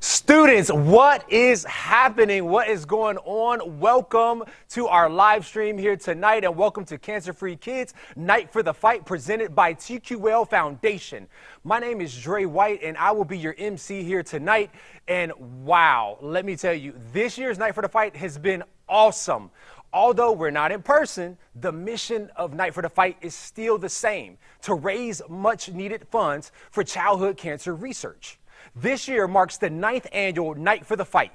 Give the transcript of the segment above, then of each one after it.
Students, what is happening? What is going on? Welcome to our live stream here tonight, and welcome to Cancer-Free Kids Night for the Fight, presented by TQL Foundation. My name is Dre White, and I will be your MC here tonight. And wow, let me tell you, this year's Night for the Fight has been awesome. Although we're not in person, the mission of Night for the Fight is still the same: to raise much needed funds for childhood cancer research. This year marks the 9th annual Night for the Fight.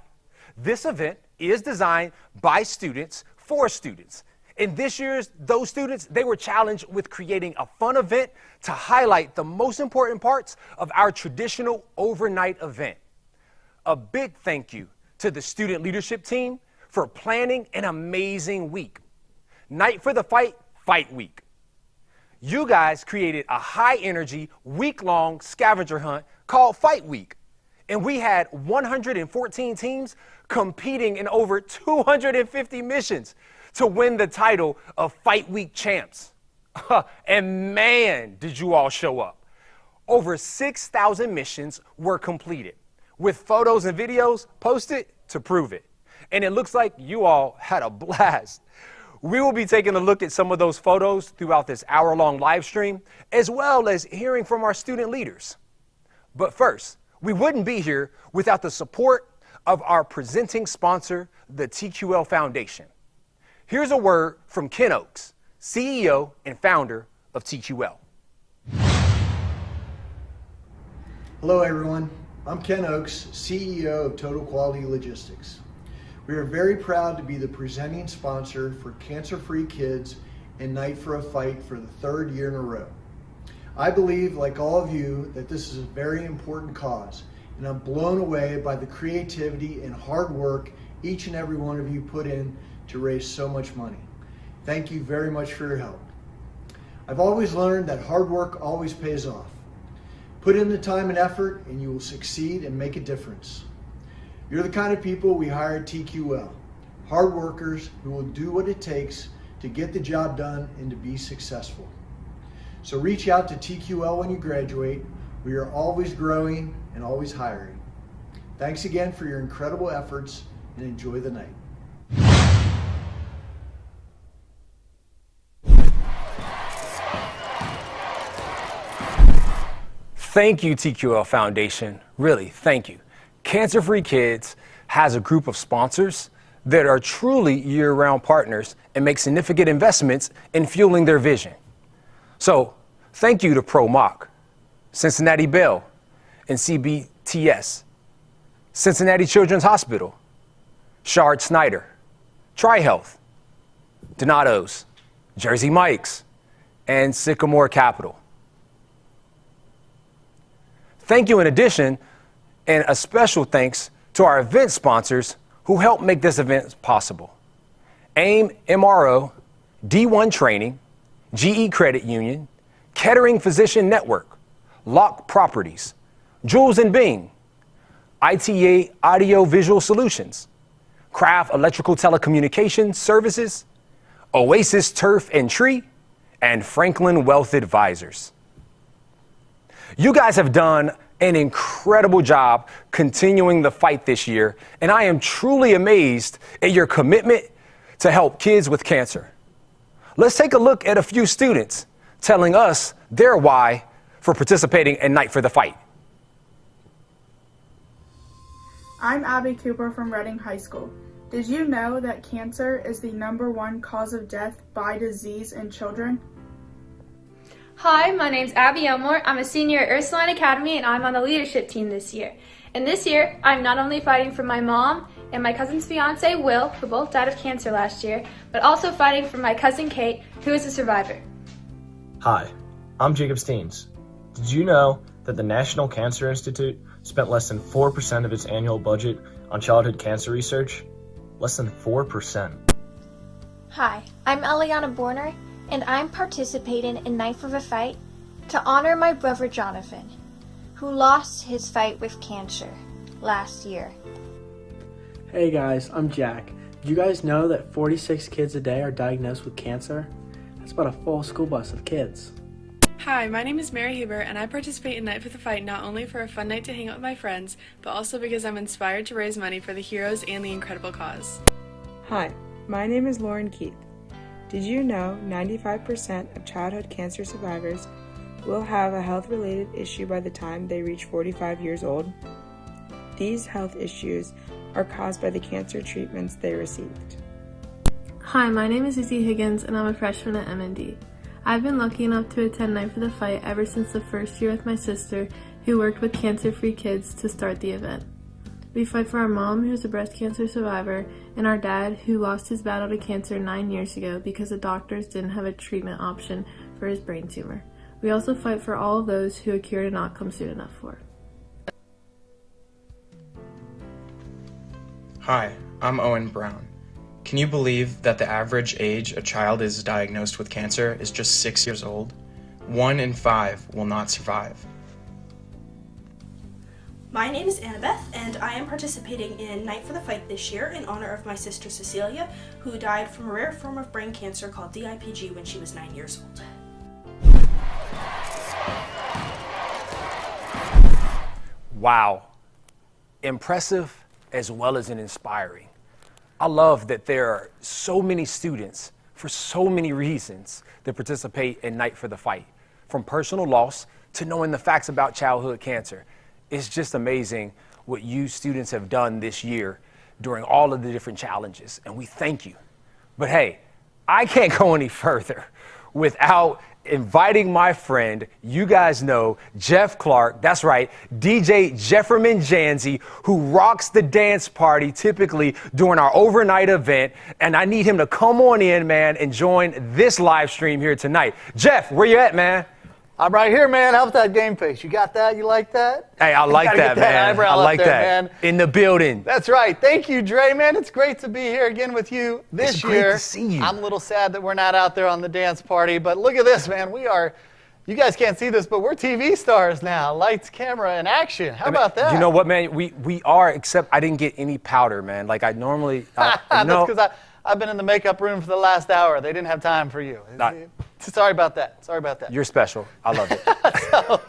This event is designed by students for students. And this year's, those students, they were challenged with creating a fun event to highlight the most important parts of our traditional overnight event. A big thank you to the student leadership team for planning an amazing week. Night for the Fight, Fight Week. You guys created a high-energy, week-long scavenger hunt called Fight Week. And we had 114 teams competing in over 250 missions to win the title of Fight Week champs. And man, did you all show up. Over 6,000 missions were completed, with photos and videos posted to prove it. And it looks like you all had a blast. We will be taking a look at some of those photos throughout this hour-long live stream, as well as hearing from our student leaders. But first, we wouldn't be here without the support of our presenting sponsor, the TQL Foundation. Here's a word from Ken Oakes, CEO and founder of TQL. Hello everyone, I'm Ken Oakes, CEO of Total Quality Logistics. We are very proud to be the presenting sponsor for Cancer-Free Kids and Night for a Fight for the 3rd year in a row. I believe, like all of you, that this is a very important cause, and I'm blown away by the creativity and hard work each and every one of you put in to raise so much money. Thank you very much for your help. I've always learned that hard work always pays off. Put in the time and effort and you will succeed and make a difference. You're the kind of people we hire at TQL, hard workers who will do what it takes to get the job done and to be successful. So reach out to TQL when you graduate. We are always growing and always hiring. Thanks again for your incredible efforts, and enjoy the night. Thank you, TQL Foundation. Really, thank you. Cancer-Free Kids has a group of sponsors that are truly year-round partners and make significant investments in fueling their vision. So, thank you to ProMock, Cincinnati Bell, and CBTS, Cincinnati Children's Hospital, Shard Snyder, TriHealth, Donato's, Jersey Mike's, and Sycamore Capital. Thank you in addition, and a special thanks to our event sponsors who helped make this event possible. AIM MRO, D1 Training, GE Credit Union, Kettering Physician Network, Lock Properties, Jules and Bing, ITA Audio Visual Solutions, Craft Electrical Telecommunications Services, Oasis Turf and Tree, and Franklin Wealth Advisors. You guys have done an incredible job continuing the fight this year, and I am truly amazed at your commitment to help kids with cancer. Let's take a look at a few students telling us their why for participating in Night for the Fight. I'm Abby Cooper from Reading High School. Did you know that cancer is the #1 cause of death by disease in children? Hi, my name's Abby Elmore. I'm a senior at Ursuline Academy and I'm on the leadership team this year. And this year, I'm not only fighting for my mom and my cousin's fiance, Will, who both died of cancer last year, but also fighting for my cousin Kate, who is a survivor. Hi, I'm Jacob Steens. Did you know that the National Cancer Institute spent less than 4% of its annual budget on childhood cancer research? Less than 4%. Hi, I'm Eliana Borner, and I'm participating in Night for the Fight to honor my brother Jonathan, who lost his fight with cancer last year. Hey guys, I'm Jack. Did you guys know that 46 kids a day are diagnosed with cancer? That's about a full school bus of kids. Hi, my name is Mary Huber, and I participate in Night for the Fight not only for a fun night to hang out with my friends, but also because I'm inspired to raise money for the heroes and the incredible cause. Hi, my name is Lauren Keith. Did you know 95% of childhood cancer survivors will have a health-related issue by the time they reach 45 years old? These health issues are caused by the cancer treatments they received. Hi, my name is Izzy Higgins, and I'm a freshman at M&D. I've been lucky enough to attend Night for the Fight ever since the first year with my sister, who worked with CancerFree Kids to start the event. We fight for our mom, who's a breast cancer survivor, and our dad, who lost his battle to cancer 9 years ago because the doctors didn't have a treatment option for his brain tumor. We also fight for all of those who a cure did not come soon enough for. Hi, I'm Owen Brown. Can you believe that the average age a child is diagnosed with cancer is just 6 years old? 1 in 5 will not survive. My name is Annabeth, and I am participating in Night for the Fight this year in honor of my sister Cecilia, who died from a rare form of brain cancer called DIPG when she was 9 years old. Wow. Impressive as well as inspiring. I love that there are so many students for so many reasons that participate in Night for the Fight, from personal loss to knowing the facts about childhood cancer. It's just amazing what you students have done this year during all of the different challenges, and we thank you. But hey, I can't go any further without inviting my friend, you guys know, Jeff Clark, that's right, DJ Jefferman Janzi, who rocks the dance party typically during our overnight event, and I need him to come on in, man, and join this live stream here tonight. Jeff, where you at, man? I'm right here, man. How's that game face? You got that? You like that? Hey, I like that, man. I like that. Man. In the building. That's right. Thank you, Dre, man. It's great to be here again with you this year. It's great to see you. I'm a little sad that we're not out there on the dance party, but look at this, man. We are, you guys can't see this, but we're TV stars now. Lights, camera, and action. How about that? You know what, man? We are, except I didn't get any powder, man. Like I normally, That's because I've been in the makeup room for the last hour. They didn't have time for you. Sorry about that. Sorry about that. You're special. I love it. So,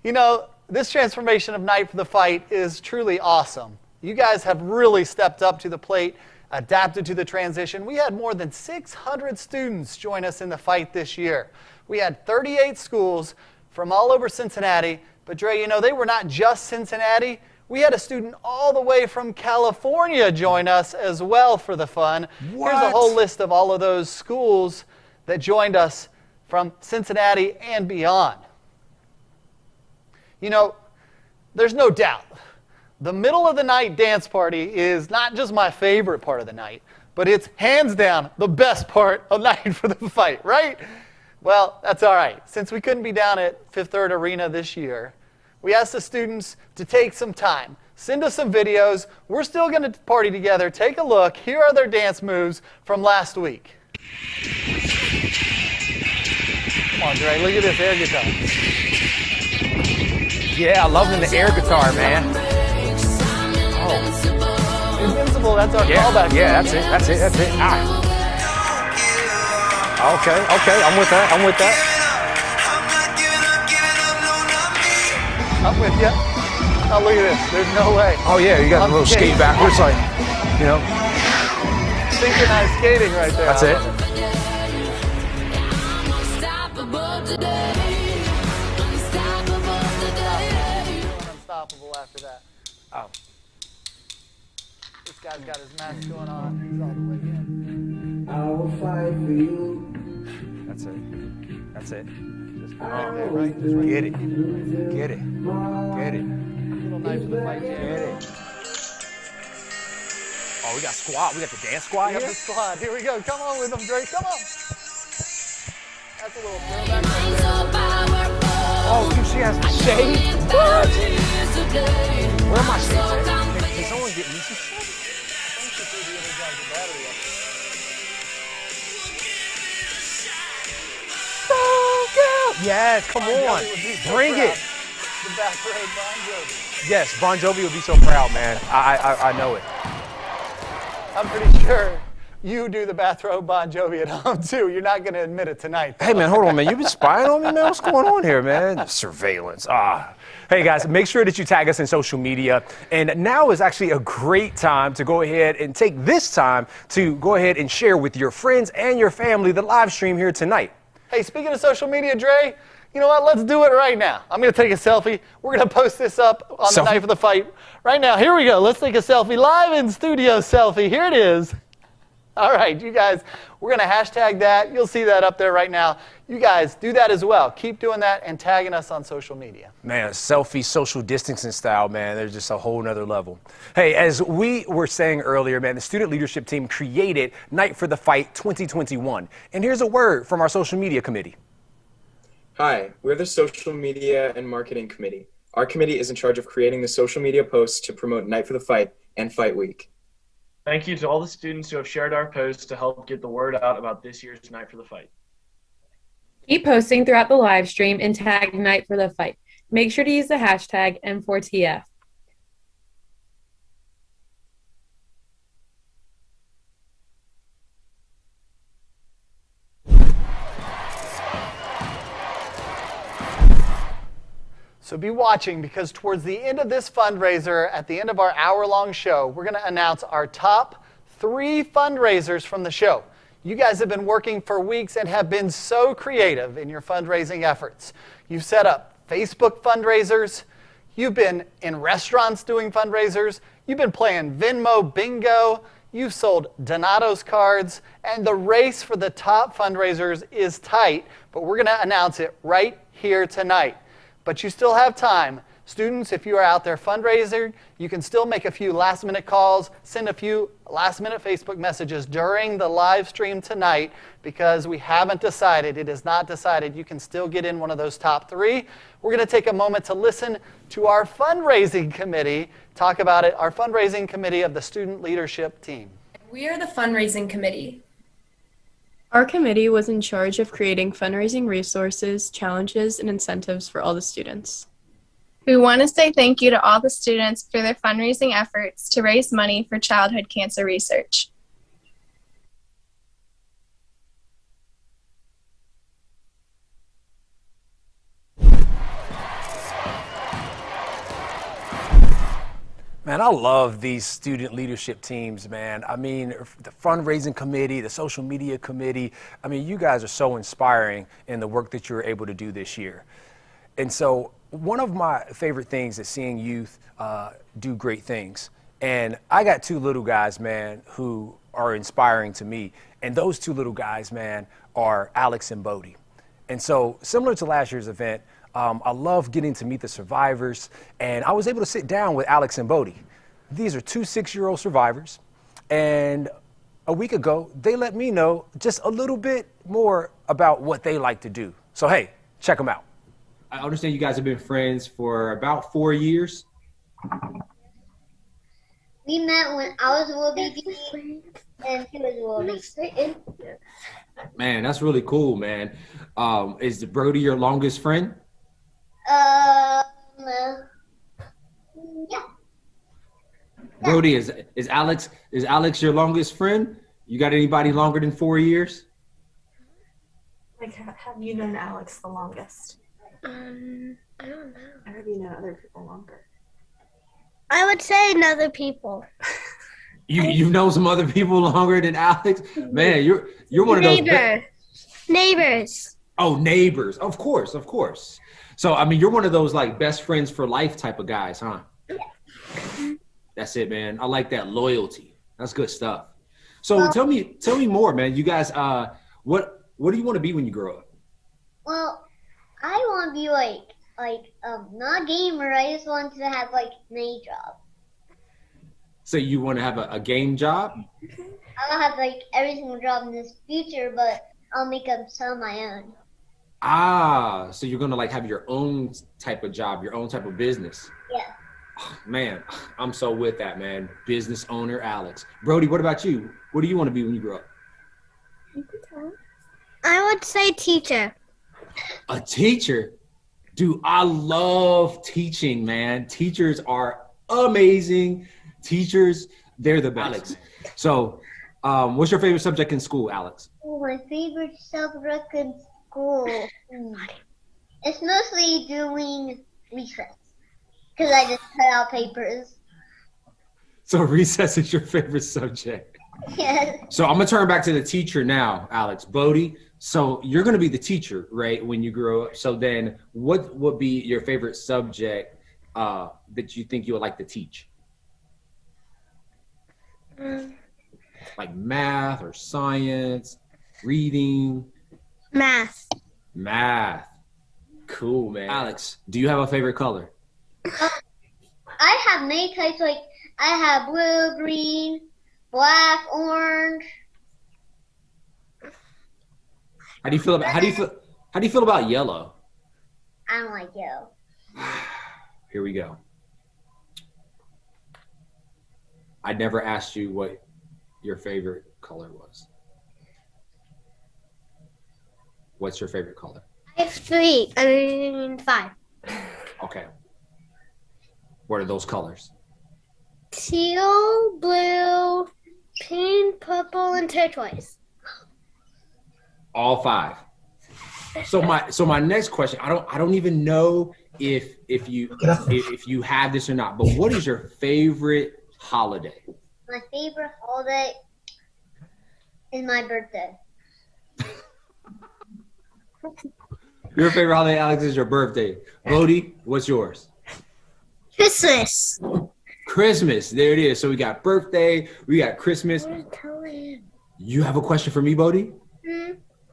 you know, this transformation of Night for the Fight is truly awesome. You guys have really stepped up to the plate, adapted to the transition. We had more than 600 students join us in the fight this year. We had 38 schools from all over Cincinnati. But Dre, you know, they were not just Cincinnati. We had a student all the way from California join us as well for the fun. What? Here's a whole list of all of those schools that joined us from Cincinnati and beyond. You know, there's no doubt, the middle of the night dance party is not just my favorite part of the night, but it's hands down the best part of Night for the Fight, right? Well, that's all right. Since we couldn't be down at Fifth Third Arena this year, we asked the students to take some time, send us some videos. We're still going to party together. Take a look. Here are their dance moves from last week. Come on, Dre, look at this air guitar. Yeah, I love the air guitar, man. Oh. Invincible, that's our callback. Yeah, that's it. Ah. Okay, I'm with that. I'm with you. Oh, look at this. There's no way. Oh, yeah, you got a little skate backwards, like, you know. Synchronized skating right there. That's it. Unstoppable after that. Oh. This guy's got his mask going on. He's all the way in. I will fight for you. That's it. Just right there, right? Just right. Get it. Little Night for the Fight Get Jam. it. Oh, we got squad. We got the dance squad We got here. the squad. Here we go. Come on with them, Drake. Come on. That's a little throwback right there. Oh, dude, she has the shade. What? Where are my shades at? Can someone get me some shades? I think she threw the Energizer battery up there. Yes, come Bon on. Jovi would be so Bring proud. it. The bathrobe Bon Jovi. Yes, Bon Jovi would be so proud, man. I know it. I'm pretty sure you do the bathrobe Bon Jovi at home too. You're not going to admit it tonight. Hey, man, hold on, man. You been spying on me, man? What's going on here, man? Surveillance. Hey, guys, make sure that you tag us in social media. And now is actually a great time to go ahead and take this time to go ahead and share with your friends and your family the live stream here tonight. Hey, speaking of social media, Dre, you know what? Let's do it right now. I'm going to take a selfie. We're going to post this up on the Night for the Fight right now. Here we go. Let's take a selfie. Live in studio selfie. Here it is. All right, you guys, we're going to hashtag that. You'll see that up there right now. You guys, do that as well. Keep doing that and tagging us on social media. Man, selfie, social distancing style, man, there's just a whole nother level. Hey, as we were saying earlier, man, the student leadership team created Night for the Fight 2021. And here's a word from our social media committee. Hi, we're the Social Media and Marketing Committee. Our committee is in charge of creating the social media posts to promote Night for the Fight and Fight Week. Thank you to all the students who have shared our posts to help get the word out about this year's Night for the Fight. Keep posting throughout the live stream and tag Night for the Fight. Make sure to use the hashtag N4TF. So be watching, because towards the end of this fundraiser, at the end of our hour-long show, we're going to announce our top 3 fundraisers from the show. You guys have been working for weeks and have been so creative in your fundraising efforts. You've set up Facebook fundraisers. You've been in restaurants doing fundraisers. You've been playing Venmo bingo. You've sold Donato's cards. And the race for the top fundraisers is tight, but we're going to announce it right here tonight. But you still have time. Students, if you are out there fundraising, you can still make a few last-minute calls, send a few last-minute Facebook messages during the live stream tonight, because we haven't decided. It is not decided. You can still get in one of those top 3. We're going to take a moment to listen to our fundraising committee talk about it, our fundraising committee of the student leadership team. We are the fundraising committee. Our committee was in charge of creating fundraising resources, challenges, and incentives for all the students. We want to say thank you to all the students for their fundraising efforts to raise money for childhood cancer research. Man, I love these student leadership teams, man. I mean, the fundraising committee, the social media committee. I mean, you guys are so inspiring in the work that you're able to do this year. And so one of my favorite things is seeing youth do great things. And I got 2 little guys, man, who are inspiring to me. And those 2 little guys, man, are Alex and Bodie. And so similar to last year's event, I love getting to meet the survivors, and I was able to sit down with Alex and Bodie. These are 2 6-year-old survivors, and a week ago, they let me know just a little bit more about what they like to do. So hey, check them out. I understand you guys have been friends for about 4 years. We met when I was a little baby and he was a little baby. Man, that's really cool, man. Is Brody your longest friend? Yeah. Brody, is Alex your longest friend? You got anybody longer than 4 years? Like, have you known Alex the longest? I don't know. Or have you known other people longer? I would say another people. You've known some other people longer than Alex? Man, you're one of those Neighbors. Oh, neighbors. Of course. So, I mean, you're one of those like best friends for life type of guys, huh? Yeah. That's it, man. I like that loyalty. That's good stuff. So tell me more, man. You guys, what do you want to be when you grow up? Well, I want to be like not a gamer. I just want to have like an A job. So you want to have a game job? I'll have like every single job in this future, but I'll make up some of my own. Ah, so you're gonna like have your own type of job, your own type of business. Yeah. Man, I'm so with that, man. Business owner Alex. Brody, what about you? What do you want to be when you grow up? I would say teacher. A teacher? Dude, I love teaching, man. Teachers are amazing. Teachers, they're the best. Alex, so what's your favorite subject in school, Alex? Oh, my favorite subject in school. It's mostly doing recess. Because I just cut out papers. So recess is your favorite subject? Yes. So I'm going to turn back to the teacher now, Alex. Bodie, so you're going to be the teacher, right, when you grow up. So then what would be your favorite subject that you think you would like to teach? Like math or science, reading? Math. Math. Cool, man. Alex, do you have a favorite color? I have many types, like I have blue, green, black, orange. How do you feel about yellow? I don't like yellow. Here we go. I never asked you what your favorite color was. What's your favorite color? I have 5. Okay. What are those colors? Teal, blue, pink, purple, and turquoise. All 5. So my next question, I don't even know if you have this or not, but what is your favorite holiday? My favorite holiday is my birthday. Your favorite holiday, Alex, is your birthday. Bodie, what's yours? Christmas. Christmas. There it is. So we got birthday, we got Christmas. You have a question for me, Bodie?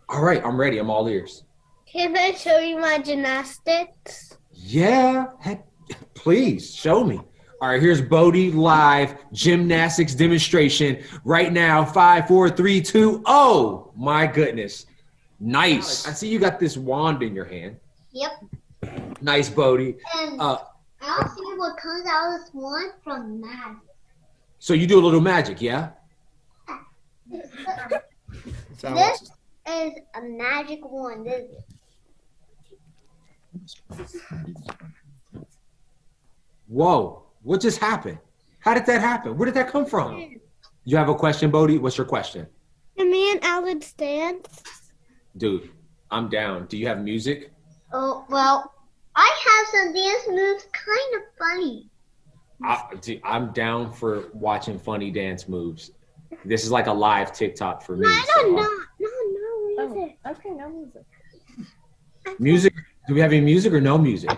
All right, I'm ready. I'm all ears. Can I show you my gymnastics? Yeah, heck, please show me. All right, here's Bodie live gymnastics demonstration right now. 5, 4, 3, 2. Oh my goodness. Nice. I see you got this wand in your hand. Yep. Nice, Bodie. And I'll see what comes out of this wand from magic. So you do a little magic, yeah? This is a magic wand, isn't it? Whoa, what just happened? How did that happen? Where did that come from? You have a question, Bodie? What's your question? Can me and Alex dance? Dude, I'm down. Do you have music? Oh, well, I have some dance moves kind of funny. Dude, I'm down for watching funny dance moves. This is like a live TikTok for me. No, music. Okay, no music. Music? Do we have any music or no music?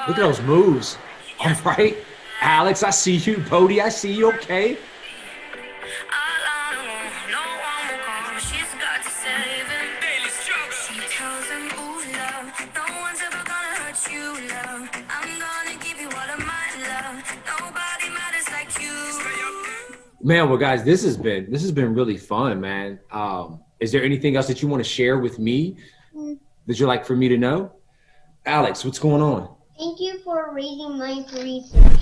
Look at those moves. All right. Alex, I see you. Bodie, I see you. Okay. Man, well, guys, this has been really fun, man. Is there anything else that you want to share with me that you'd like for me to know? Alex, what's going on? Thank you for raising money for research.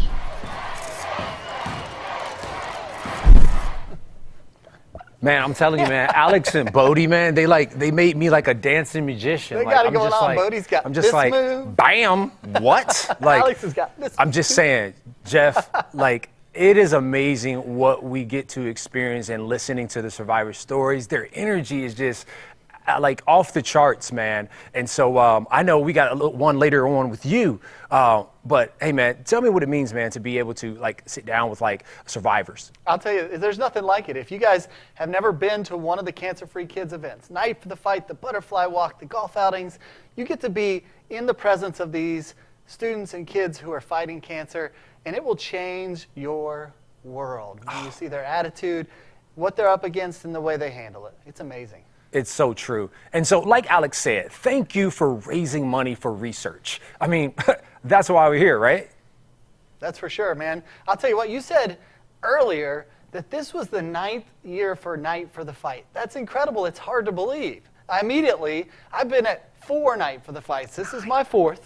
Man, I'm telling you, man, Alex and Bodie, man, they made me like a dancing magician. They got it going on. Bodie's got this move. Bam, what? Like, Alex has got this. I'm just saying, Jeff, like, it is amazing what we get to experience and listening to the survivor stories. Their energy is just like off the charts, man. And so I know we got one later on with you. But hey, man, tell me what it means, man, to be able to like sit down with like survivors. I'll tell you, there's nothing like it. If you guys have never been to one of the Cancer-Free Kids events, Night for the Fight, the Butterfly Walk, the golf outings, you get to be in the presence of these students and kids who are fighting cancer, and it will change your world when you see their attitude, what they're up against, and the way they handle it. It's amazing. It's so true. And so, like Alex said, thank you for raising money for research. I mean, that's why we're here, right? That's for sure, man. I'll tell you what, you said earlier that this was the 9th year for Night for the Fight. That's incredible. It's hard to believe. I've been at 4 Night for the Fights. This is my 4th.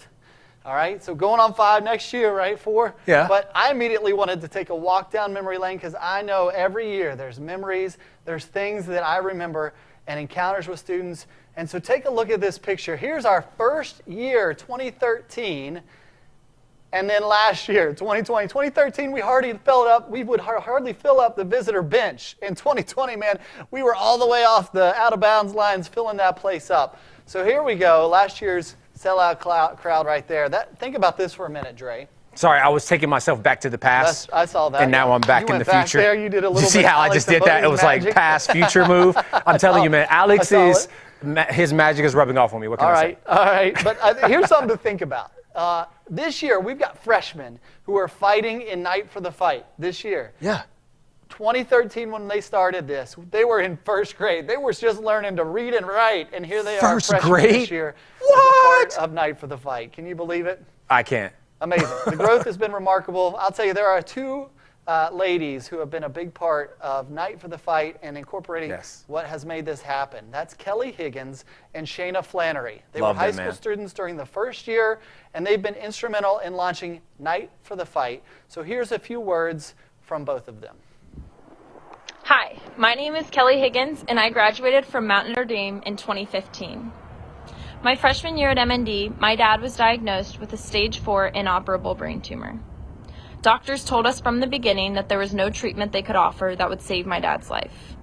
All right, so going on 5 next year, right? 4? Yeah. But I immediately wanted to take a walk down memory lane because I know every year there's memories, there's things that I remember and encounters with students. And so take a look at this picture. Here's our first year, 2013, and then last year, 2020. 2013, we would hardly fill up the visitor bench. In 2020, man, we were all the way off the out-of-bounds lines filling that place up. So here we go, last year's sellout crowd right there. Think about this for a minute, Dre. Sorry, I was taking myself back to the past. I saw that. And now I'm back in the future. There, you did a little you see bit how I just did that? It was like past, future move. I'm telling you, man, his magic is rubbing off on me. What can I say? All right. But here's something to think about. This year, we've got freshmen who are fighting in Night for the Fight this year. Yeah. 2013, when they started this, they were in 1st grade. They were just learning to read and write, and here they are, freshmen this year. What? As a part of Night for the Fight. Can you believe it? I can't. Amazing. The growth has been remarkable. I'll tell you, there are 2 ladies who have been a big part of Night for the Fight and incorporating what has made this happen. That's Kelly Higgins and Shayna Flannery. They were high school students during the 1st year, and they've been instrumental in launching Night for the Fight. So here's a few words from both of them. Hi, my name is Kelly Higgins, and I graduated from Mount Notre Dame in 2015. My freshman year at MND, my dad was diagnosed with a stage 4 inoperable brain tumor. Doctors told us from the beginning that there was no treatment they could offer that would save my dad's life.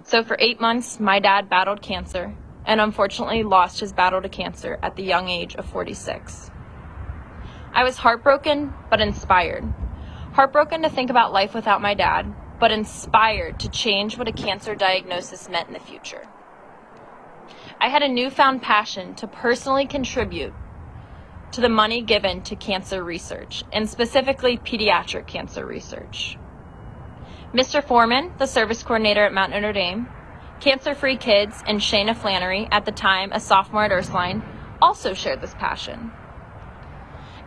So for 8 months, my dad battled cancer, and unfortunately lost his battle to cancer at the young age of 46. I was heartbroken, but inspired. Heartbroken to think about life without my dad, but inspired to change what a cancer diagnosis meant in the future. I had a newfound passion to personally contribute to the money given to cancer research, and specifically pediatric cancer research. Mr. Foreman, the service coordinator at Mount Notre Dame, CancerFree Kids, and Shayna Flannery, at the time a sophomore at Ursuline, also shared this passion.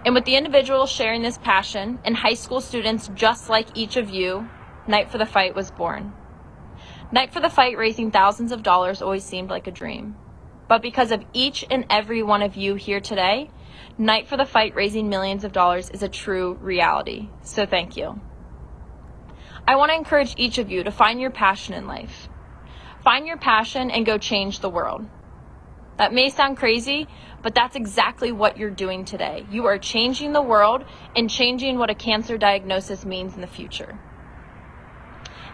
And with the individuals sharing this passion and high school students just like each of you, Night for the Fight was born. Night for the Fight raising thousands of dollars always seemed like a dream. But because of each and every one of you here today, Night for the Fight raising millions of dollars is a true reality. So thank you. I want to encourage each of you to find your passion in life. Find your passion and go change the world. That may sound crazy, but that's exactly what you're doing today. You are changing the world and changing what a cancer diagnosis means in the future.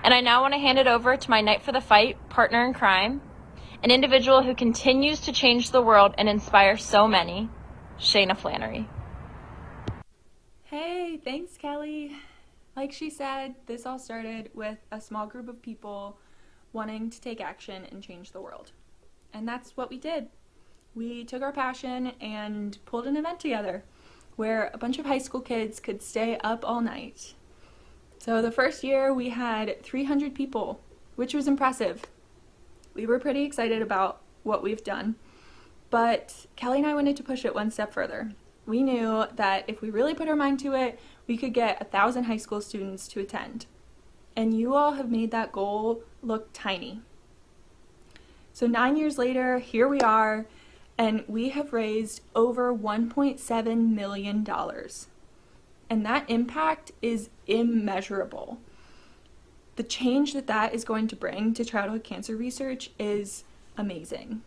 And I now want to hand it over to my Night for the Fight partner in crime, an individual who continues to change the world and inspire so many, Shayna Flannery. Hey, thanks, Kelly. Like she said, this all started with a small group of people wanting to take action and change the world. And that's what we did. We took our passion and pulled an event together where a bunch of high school kids could stay up all night. So the first year we had 300 people, which was impressive. We were pretty excited about what we've done, but Kelly and I wanted to push it one step further. We knew that if we really put our mind to it, we could get 1,000 high school students to attend. And you all have made that goal look tiny. So 9 years later, here we are, and we have raised over $1.7 million. And that impact is immeasurable. The change that is going to bring to childhood cancer research is amazing.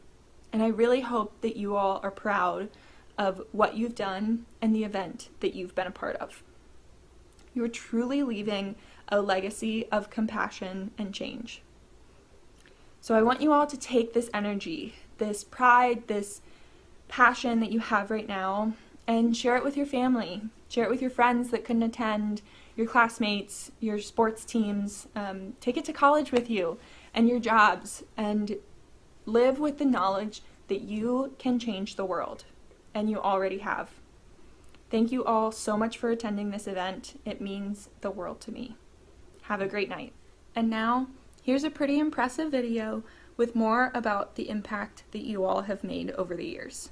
And I really hope that you all are proud of what you've done and the event that you've been a part of. You're truly leaving a legacy of compassion and change. So I want you all to take this energy, this pride, this passion that you have right now, and share it with your family. Share it with your friends that couldn't attend, your classmates, your sports teams. Take it to college with you and your jobs, and live with the knowledge that you can change the world, and you already have. Thank you all so much for attending this event. It means the world to me. Have a great night. And now, here's a pretty impressive video with more about the impact that you all have made over the years.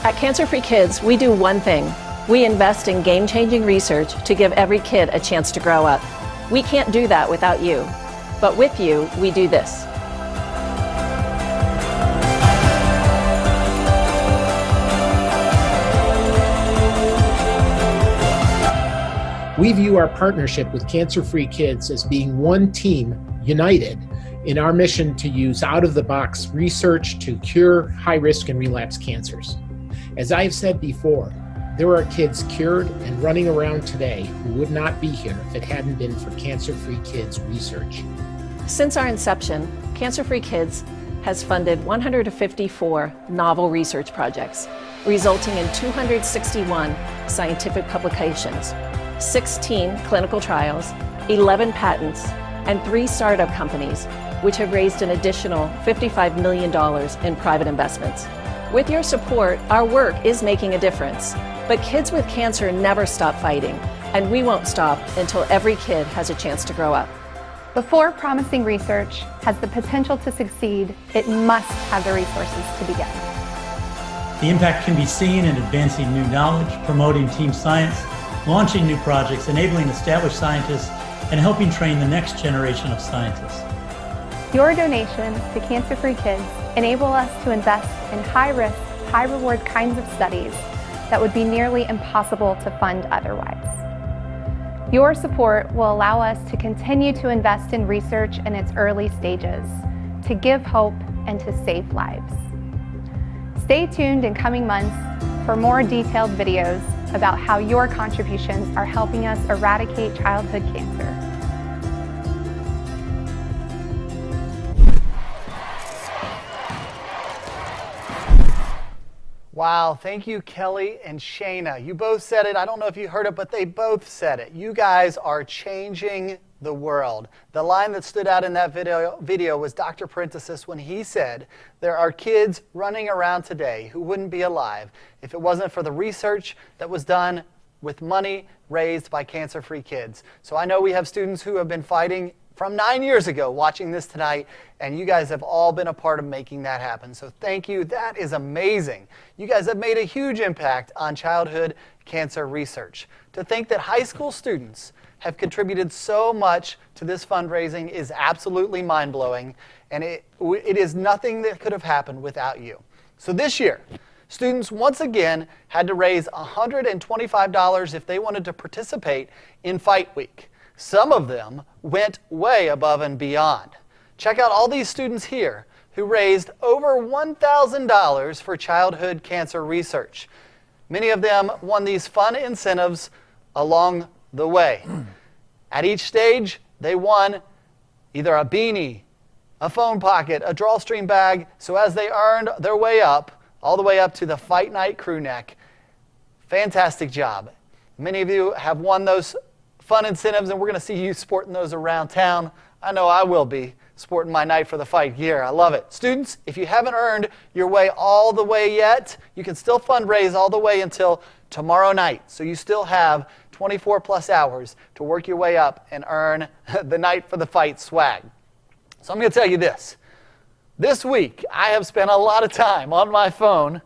At CancerFree Kids, we do one thing. We invest in game-changing research to give every kid a chance to grow up. We can't do that without you. But with you, we do this. We view our partnership with CancerFree Kids as being one team united in our mission to use out-of-the-box research to cure high-risk and relapse cancers. As I have said before, there are kids cured and running around today who would not be here if it hadn't been for CancerFree Kids research. Since our inception, CancerFree Kids has funded 154 novel research projects, resulting in 261 scientific publications, 16 clinical trials, 11 patents, and 3 startup companies, which have raised an additional $55 million in private investments. With your support, our work is making a difference. But kids with cancer never stop fighting, and we won't stop until every kid has a chance to grow up. Before promising research has the potential to succeed, it must have the resources to begin. The impact can be seen in advancing new knowledge, promoting team science, launching new projects, enabling established scientists, and helping train the next generation of scientists. Your donations to CancerFree Kids enable us to invest in high-risk, high-reward kinds of studies that would be nearly impossible to fund otherwise. Your support will allow us to continue to invest in research in its early stages, to give hope and to save lives. Stay tuned in coming months for more detailed videos about how your contributions are helping us eradicate childhood cancer. Wow, thank you, Kelly and Shayna. You both said it. I don't know if you heard it, but they both said it. You guys are changing the world. The line that stood out in that video was Dr. Prentice's when he said, there are kids running around today who wouldn't be alive if it wasn't for the research that was done with money raised by CancerFree Kids. So I know we have students who have been fighting from 9 years ago watching this tonight, and you guys have all been a part of making that happen. So thank you. That is amazing. You guys have made a huge impact on childhood cancer research. To think that high school students have contributed so much to this fundraising is absolutely mind-blowing, and it is nothing that could have happened without you. So this year, students once again had to raise $125 if they wanted to participate in Fight Week. Some of them went way above and beyond. Check out all these students here who raised over $1,000 for childhood cancer research. Many of them won these fun incentives along the way. At each stage, they won either a beanie, a phone pocket, a drawstring bag, so as they earned their way up, all the way up to the Fight Night crew neck. Fantastic job. Many of you have won those fun incentives, and we're going to see you sporting those around town. I know I will be sporting my Night for the Fight gear. I love it. Students, if you haven't earned your way all the way yet, you can still fundraise all the way until tomorrow night. So you still have 24 plus hours to work your way up and earn the Night for the Fight swag. So I'm going to tell you this. This week, I have spent a lot of time on my phone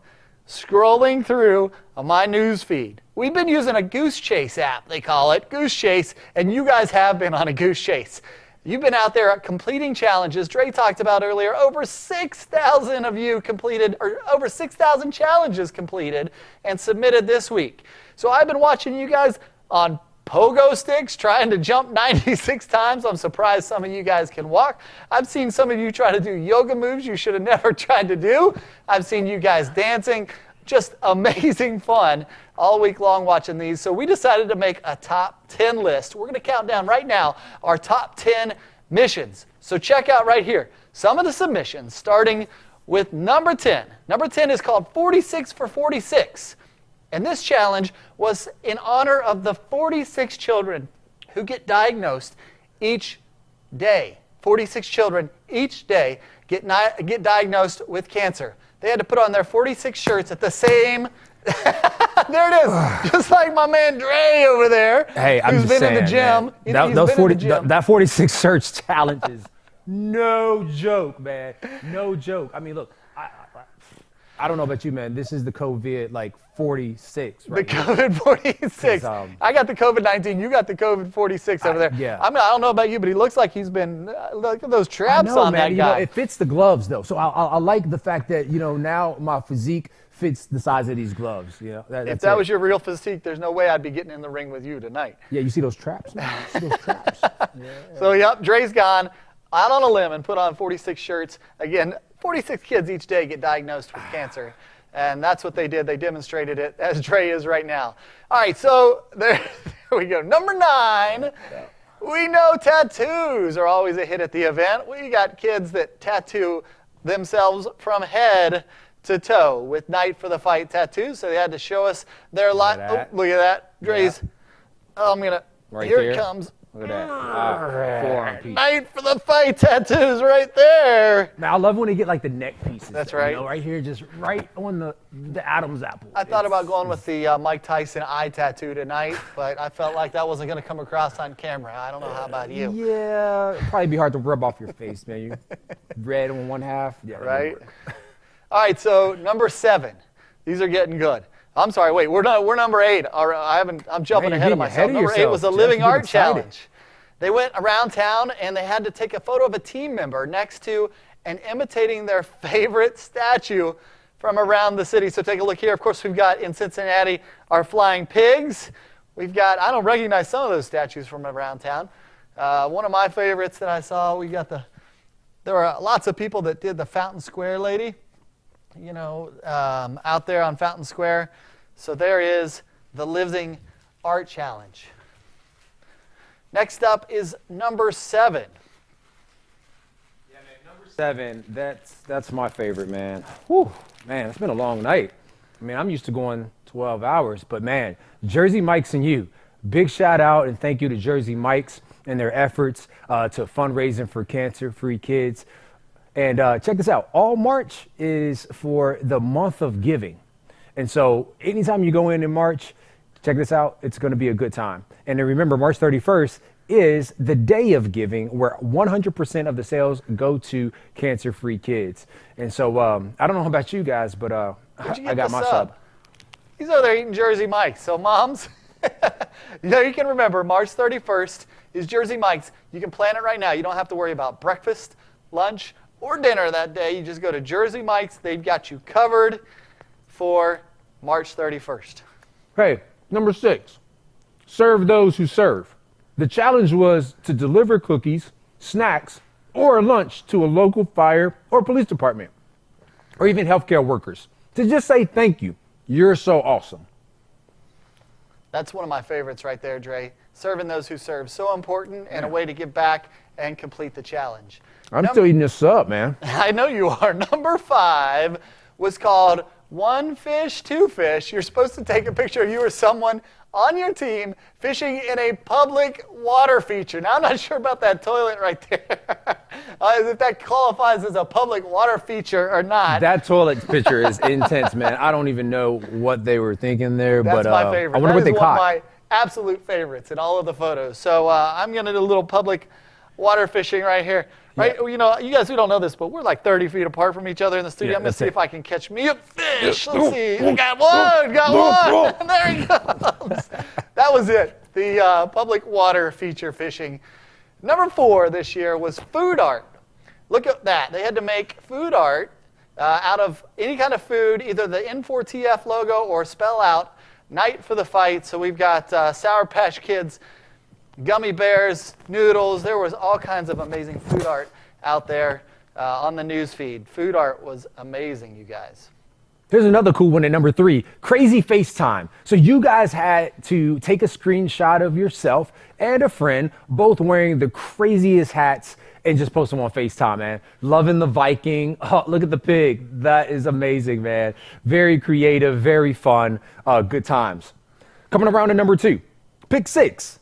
scrolling through my news feed. We've been using a Goose Chase app, they call it, Goose Chase, and you guys have been on a Goose Chase. You've been out there completing challenges. Dre talked about earlier, over 6,000 of you completed, or over 6,000 challenges completed and submitted this week. So I've been watching you guys on pogo sticks, trying to jump 96 times. I'm surprised some of you guys can walk. I've seen some of you try to do yoga moves you should have never tried to do. I've seen you guys dancing. Just amazing fun all week long watching these. So we decided to make a top 10 list. We're going to count down right now our top 10 missions. So check out right here some of the submissions, starting with number 10. Number 10 is called 46 for 46. And this challenge was in honor of the 46 children who get diagnosed each day. 46 children each day get diagnosed with cancer. They had to put on their 46 shirts at the same... There it is. Just like my man Dre over there, hey, who's been in the gym. That 46 shirts challenge is no joke, man. No joke. I mean, look, I don't know about you, man. This is the COVID, 46, right? The COVID 46. I got the COVID-19. You got the COVID 46 over there. Yeah. I mean, I don't know about you, but he looks like he's been, look at those traps on man, that guy. It fits the gloves, though. So I like the fact that, now my physique fits the size of these gloves. If that was your real physique, there's no way I'd be getting in the ring with you tonight. Yeah, you see those traps? Man? You see those traps? Yeah. So, yep, Dre's gone out on a limb and put on 46 shirts. Again, 46 kids each day get diagnosed with cancer. And that's what they did. They demonstrated it, as Dre is right now. All right, so there we go. Number 9, we know tattoos are always a hit at the event. We got kids that tattoo themselves from head to toe with Night for the Fight tattoos. So they had to show us their life. Oh, look at that. Dre's. Yeah. Oh, I'm going to. Right here there. It comes. Look at that. Forearm piece. Night for the Fight tattoos right there. Man, I love when they get the neck pieces. That's right. Right here, just right on the Adam's apple. I thought about going with the Mike Tyson eye tattoo tonight, but I felt like that wasn't going to come across on camera. I don't know. How about you? Yeah, it'd probably be hard to rub off your face, man. You red on one half. Yeah, right. All right, so number 7. These are getting good. I'm sorry, wait, we're number 8. I'm jumping ahead of myself. Number 8 was the Living Art Challenge. They went around town and they had to take a photo of a team member next to and imitating their favorite statue from around the city. So take a look here. Of course, we've got in Cincinnati our flying pigs. We've got, I don't recognize some of those statues from around town. One of my favorites that I saw, there were lots of people that did the Fountain Square lady. Out there on Fountain Square. So there is the Living Art Challenge. Next up is number 7. Yeah, man, number 7, that's my favorite, man. Whew, man, it's been a long night. I mean, I'm used to going 12 hours, but man, Jersey Mike's and you. Big shout out and thank you to Jersey Mike's and their efforts to fundraising for cancer-free kids. And check this out. All March is for the month of giving. And so anytime you go in March, check this out. It's going to be a good time. And then remember, March 31st is the day of giving where 100% of the sales go to cancer-free kids. And so I don't know about you guys, but I got my sub. He's over there eating Jersey Mike's. So moms, you can remember March 31st is Jersey Mike's. You can plan it right now. You don't have to worry about breakfast, lunch, or dinner that day. You just go to Jersey Mike's. They've got you covered for March 31st. Hey, number 6, serve those who serve. The challenge was to deliver cookies, snacks, or lunch to a local fire or police department, or even healthcare workers, to just say thank you. You're so awesome. That's one of my favorites right there, Dre. Serving those who serve. So important and a way to give back and complete the challenge. I'm still eating this up, man. I know you are. Number 5 was called One Fish, Two Fish. You're supposed to take a picture of you or someone on your team fishing in a public water feature. Now, I'm not sure about that toilet right there. If that qualifies as a public water feature or not. That toilet picture is intense, man. I don't even know what they were thinking there. That's my favorite. I wonder what they caught. One of my absolute favorites in all of the photos. So I'm going to do a little public water fishing right here. Right? Yeah. You know, you guys who don't know this, but we're like 30 feet apart from each other in the studio. I'm going to see if I can catch me a fish. Let's see. I got one. There he goes. That was it. The public water feature fishing. Number 4 this year was food art. Look at that. They had to make food art out of any kind of food, either the N4TF logo or spell out Night for the Fight. So we've got Sour Patch Kids, gummy bears, noodles. There was all kinds of amazing food art out there on the news feed. Food art was amazing, you guys. Here's another cool one at number 3, crazy FaceTime. So you guys had to take a screenshot of yourself and a friend, both wearing the craziest hats, and just post them on FaceTime, man. Loving the Viking. Oh, look at the pig. That is amazing, man. Very creative, very fun, good times. Coming around to number 2, pick 6.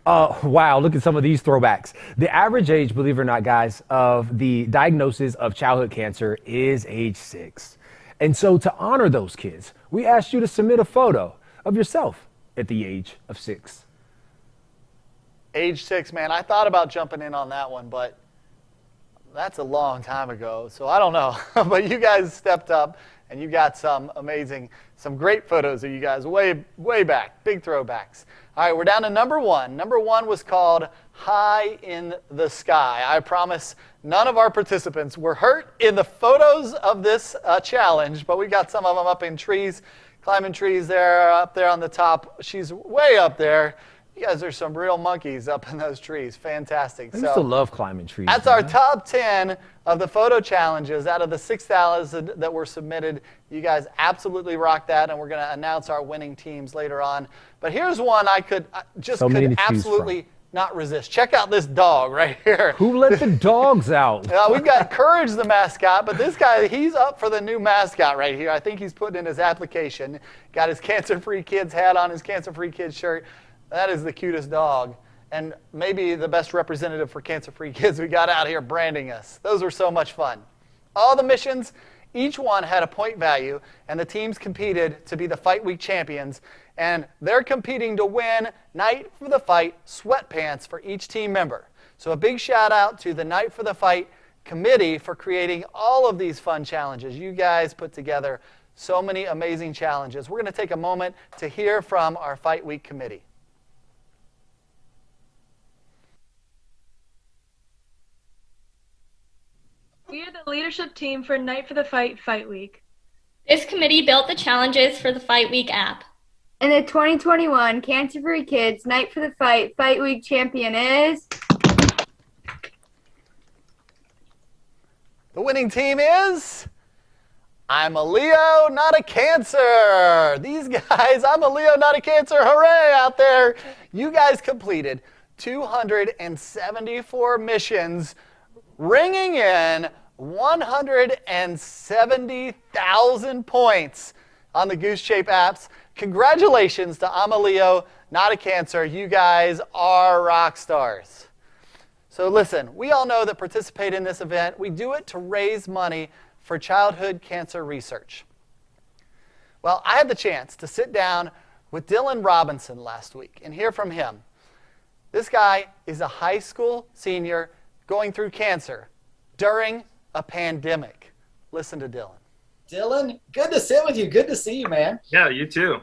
Wow, look at some of these throwbacks. The average age, believe it or not, guys, of the diagnosis of childhood cancer is age 6. And so to honor those kids, we asked you to submit a photo of yourself at the age of 6. Age 6, man. I thought about jumping in on that one, but that's a long time ago, so I don't know. But you guys stepped up, and you got some great photos of you guys way back. Big throwbacks. All right, we're down to number 1. Number 1 was called High in the Sky. I promise none of our participants were hurt in the photos of this challenge, but we got some of them up in trees, climbing trees there, up there on the top. She's way up there. You guys are some real monkeys up in those trees. Fantastic. I used to love climbing trees. That's our top 10 of the photo challenges out of the 6,000 that were submitted. You guys absolutely rocked that, and we're going to announce our winning teams later on. But here's one I could absolutely not resist. Check out this dog right here. Who let the dogs out? We've got Courage the mascot, but this guy, he's up for the new mascot right here. I think he's putting in his application. Got his CancerFree Kids hat on, his CancerFree Kids shirt. That is the cutest dog, and maybe the best representative for CancerFree Kids we got out here branding us. Those were so much fun. All the missions, each one had a point value, and the teams competed to be the Fight Week champions, and they're competing to win Night for the Fight sweatpants for each team member. So a big shout out to the Night for the Fight committee for creating all of these fun challenges. You guys put together so many amazing challenges. We're going to take a moment to hear from our Fight Week committee. We are the leadership team for Night for the Fight Fight Week. This committee built the challenges for the Fight Week app. And the 2021 CancerFree Kids Night for the Fight Fight Week champion is... The winning team is... I'm a Leo, not a Cancer. These guys, I'm a Leo, not a Cancer. Hooray out there. You guys completed 274 missions, ringing in 170,000 points on the Goose Shape apps. Congratulations to I'm a Leo, not a Cancer. You guys are rock stars. So listen, we all know that participate in this event, we do it to raise money for childhood cancer research. Well, I had the chance to sit down with Dylan Robinson last week and hear from him. This guy is a high school senior going through cancer during a pandemic. Listen to Dylan. Dylan, good to sit with you. Good to see you, man. Yeah, you too.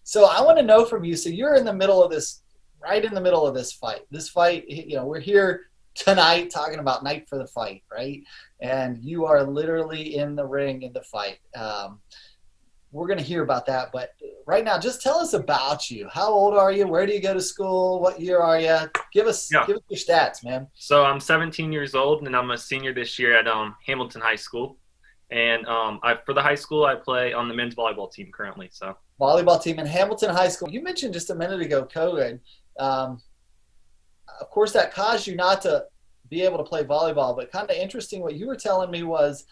So I want to know from you, so you're in the middle of this, right in the middle of this fight. This fight, you know, we're here tonight talking about Night for the Fight, right? And you are literally in the ring in the fight. We're going to hear about that, but right now, just tell us about you. How old are you? Where do you go to school? What year are you? Give us your stats, man. So I'm 17 years old, and I'm a senior this year at Hamilton High School. And for the high school, I play on the men's volleyball team currently. So volleyball team in Hamilton High School. You mentioned just a minute ago COVID. Of course, that caused you not to be able to play volleyball, but kind of interesting what you were telling me was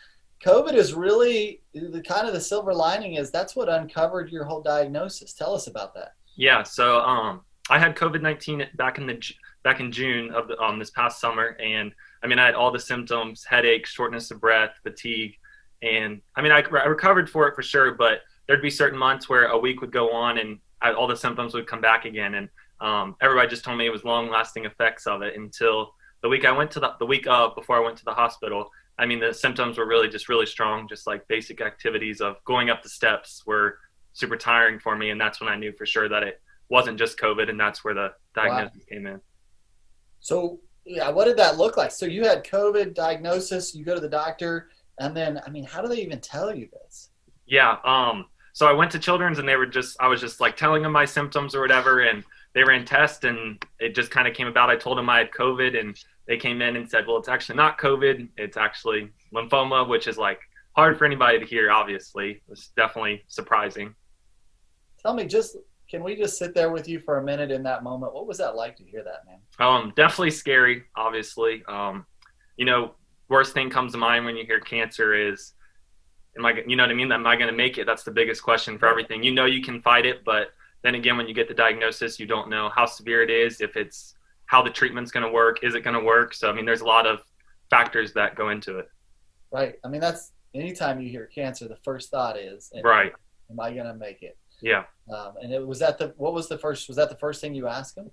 COVID is really the kind of the silver lining is that's what uncovered your whole diagnosis. Tell us about that. Yeah, so I had COVID-19 back in June of this past summer, and I mean I had all the symptoms: headache, shortness of breath, fatigue, and I mean I recovered for it for sure. But there'd be certain months where a week would go on and all the symptoms would come back again, and everybody just told me it was long-lasting effects of it until the week I went to the week before I went to the hospital. I mean, the symptoms were really strong, just like basic activities of going up the steps were super tiring for me. And that's when I knew for sure that it wasn't just COVID, and that's where the diagnosis came in. So, yeah, what did that look like? So you had COVID diagnosis, you go to the doctor, and then, I mean, how do they even tell you this? Yeah. So I went to Children's, and I was just like telling them my symptoms or whatever, and they ran tests, and it just kind of came about. I told them I had COVID, and they came in and said, well, it's actually not COVID. It's actually lymphoma, which is like hard for anybody to hear, obviously. It's definitely surprising. Tell me, can we just sit there with you for a minute in that moment? What was that like to hear that, man? Definitely scary, obviously. Worst thing comes to mind when you hear cancer is, you know what I mean? Am I going to make it? That's the biggest question for everything. You know you can fight it, but then again, when you get the diagnosis, you don't know how severe it is, if it's how the treatment's going to work, is it going to work? So, there's a lot of factors that go into it. Right. That's anytime you hear cancer, the first thought is, right, am I going to make it? Yeah. Was that the first thing you asked him?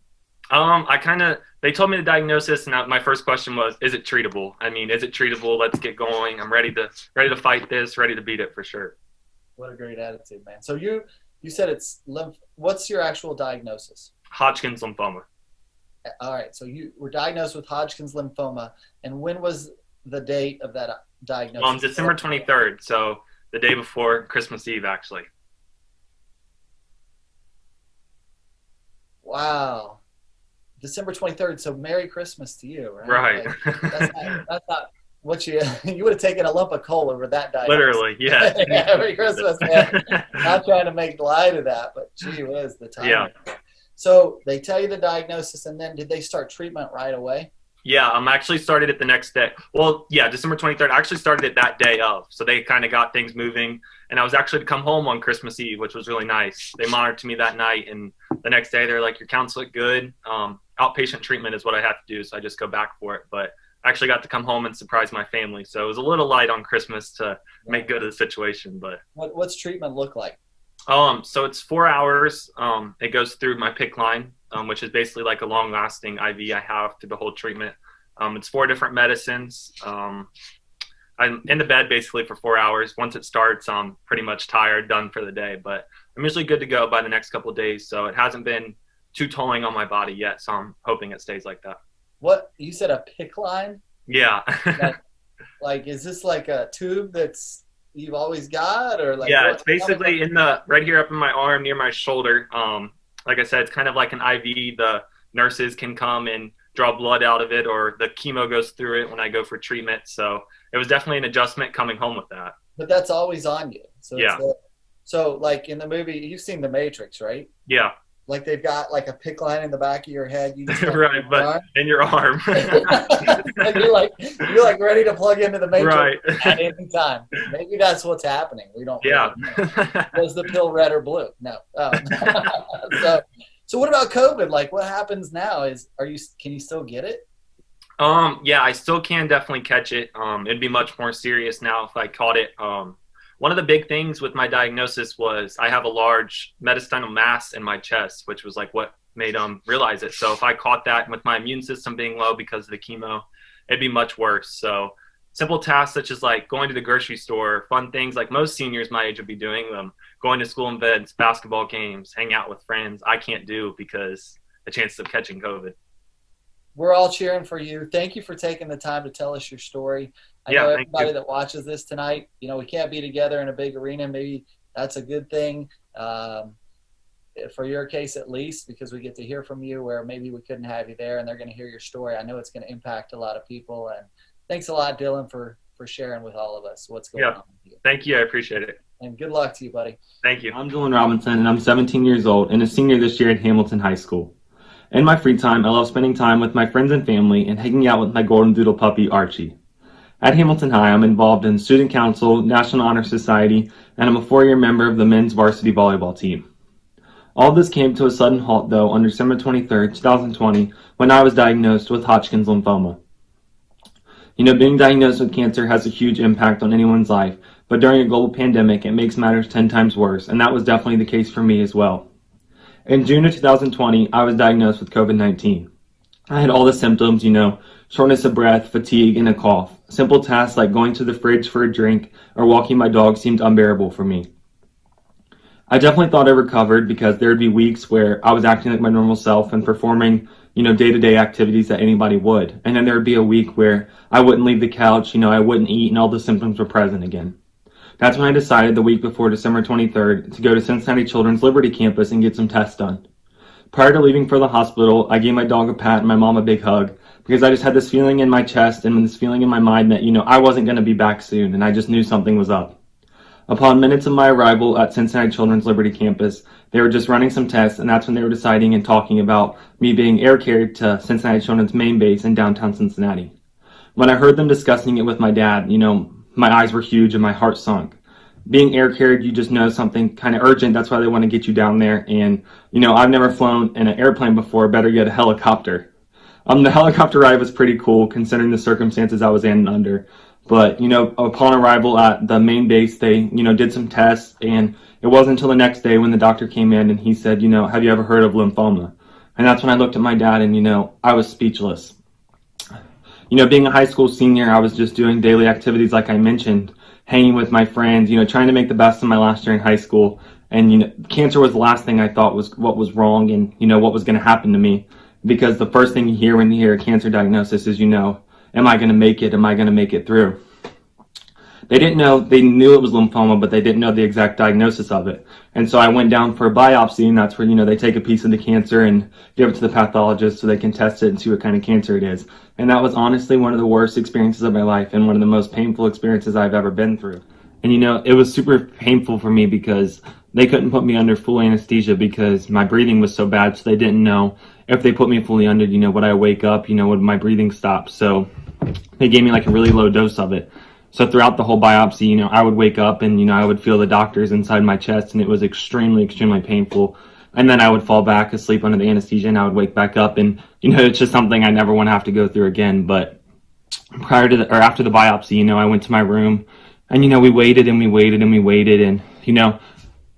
They told me the diagnosis, and my first question was, is it treatable? Is it treatable? Let's get going. I'm ready to fight this, ready to beat it for sure. What a great attitude, man. So you said it's what's your actual diagnosis? Hodgkin's lymphoma. All right. So you were diagnosed with Hodgkin's lymphoma. And when was the date of that diagnosis? December 23rd. So the day before Christmas Eve, actually. Wow. December 23rd. So Merry Christmas to you, right? Right. That's not what you would have taken a lump of coal over that diagnosis. Literally, yeah. Merry Christmas, man. Not trying to make light of that, but gee whiz, the time. Yeah. So they tell you the diagnosis, and then did they start treatment right away? Yeah, I actually started it the next day. Well, yeah, December 23rd. I actually started it that day of. So they kind of got things moving. And I was actually to come home on Christmas Eve, which was really nice. They monitored me that night. And the next day, they're like, your counts look good. Outpatient treatment is what I have to do. So I just go back for it. But I actually got to come home and surprise my family. So it was a little light on Christmas to make good of the situation. But what's treatment look like? So it's 4 hours. It goes through my PICC line, which is basically like a long-lasting IV I have through the whole treatment. It's 4 different medicines. I'm in the bed basically for 4 hours. Once it starts, I'm pretty much tired, done for the day. But I'm usually good to go by the next couple of days. So it hasn't been too tolling on my body yet. So I'm hoping it stays like that. What? You said a PICC line? Yeah. like, is this like a tube that's you've always got, or like? Yeah, it's basically in the right here up in my arm near my shoulder. Like I said, it's kind of like an IV. The nurses can come and draw blood out of it, or the chemo goes through it when I go for treatment. So it was definitely an adjustment coming home with that. But that's always on you. So yeah. So like in the movie, you've seen The Matrix, right? Yeah. Like they've got like a PICC line in the back of your head. You just right, but in your arm. And you're like ready to plug into the Matrix right. at any time. Maybe that's what's happening. We don't. Yeah. Really know. Was the pill red or blue? No. So what about COVID? Like, what happens now? Can you still get it? Yeah, I still can definitely catch it. It'd be much more serious now if I caught it. One of the big things with my diagnosis was I have a large mediastinal mass in my chest, which was like what made them realize it. So if I caught that with my immune system being low because of the chemo, it'd be much worse. So simple tasks such as like going to the grocery store, fun things like most seniors my age would be doing them, going to school events, basketball games, hang out with friends, I can't do because the chances of catching COVID. We're all cheering for you. Thank you for taking the time to tell us your story. I know everybody that watches this tonight, we can't be together in a big arena. Maybe that's a good thing for your case at least, because we get to hear from you where maybe we couldn't have you there, and they're going to hear your story. I know it's going to impact a lot of people. And thanks a lot, Dylan, for sharing with all of us what's going on with you. Thank you. I appreciate it. And good luck to you, buddy. Thank you. I'm Dylan Robinson, and I'm 17 years old and a senior this year at Hamilton High School. In my free time, I love spending time with my friends and family and hanging out with my golden doodle puppy, Archie. At Hamilton High, I'm involved in Student Council, National Honor Society, and I'm a 4-year member of the men's varsity volleyball team. All this came to a sudden halt, though, on December 23rd, 2020, when I was diagnosed with Hodgkin's lymphoma. Being diagnosed with cancer has a huge impact on anyone's life, but during a global pandemic, it makes matters 10 times worse, and that was definitely the case for me as well. In June of 2020, I was diagnosed with COVID-19. I had all the symptoms, shortness of breath, fatigue, and a cough. Simple tasks like going to the fridge for a drink or walking my dog seemed unbearable for me. I definitely thought I recovered because there would be weeks where I was acting like my normal self and performing, day-to-day activities that anybody would. And then there would be a week where I wouldn't leave the couch, I wouldn't eat, and all the symptoms were present again. That's when I decided the week before December 23rd to go to Cincinnati Children's Liberty Campus and get some tests done. Prior to leaving for the hospital, I gave my dog a pat and my mom a big hug because I just had this feeling in my chest and this feeling in my mind that, I wasn't going to be back soon, and I just knew something was up. Upon minutes of my arrival at Cincinnati Children's Liberty Campus, they were just running some tests, and that's when they were deciding and talking about me being air carried to Cincinnati Children's main base in downtown Cincinnati. When I heard them discussing it with my dad, my eyes were huge and my heart sunk. Being air carried, you just know something kind of urgent. That's why they want to get you down there. And, I've never flown in an airplane before, better yet a helicopter. The helicopter ride was pretty cool considering the circumstances I was in and under. But, upon arrival at the main base, they, did some tests, and it wasn't until the next day when the doctor came in and he said, have you ever heard of lymphoma? And that's when I looked at my dad and, I was speechless. Being a high school senior, I was just doing daily activities like I mentioned, hanging with my friends, trying to make the best of my last year in high school. And, cancer was the last thing I thought was what was wrong and, what was going to happen to me. Because the first thing you hear when you hear a cancer diagnosis is, am I going to make it? Am I going to make it through? They knew it was lymphoma, but they didn't know the exact diagnosis of it. And so I went down for a biopsy, and that's where, they take a piece of the cancer and give it to the pathologist so they can test it and see what kind of cancer it is. And that was honestly one of the worst experiences of my life and one of the most painful experiences I've ever been through. And, it was super painful for me because they couldn't put me under full anesthesia because my breathing was so bad, so they didn't know if they put me fully under, would I wake up, would my breathing stop? So they gave me like a really low dose of it. So throughout the whole biopsy, I would wake up and, I would feel the doctors inside my chest, and it was extremely, extremely painful. And then I would fall back asleep under the anesthesia and I would wake back up, and, it's just something I never want to have to go through again. But after the biopsy, I went to my room and, we waited and we waited and we waited. And,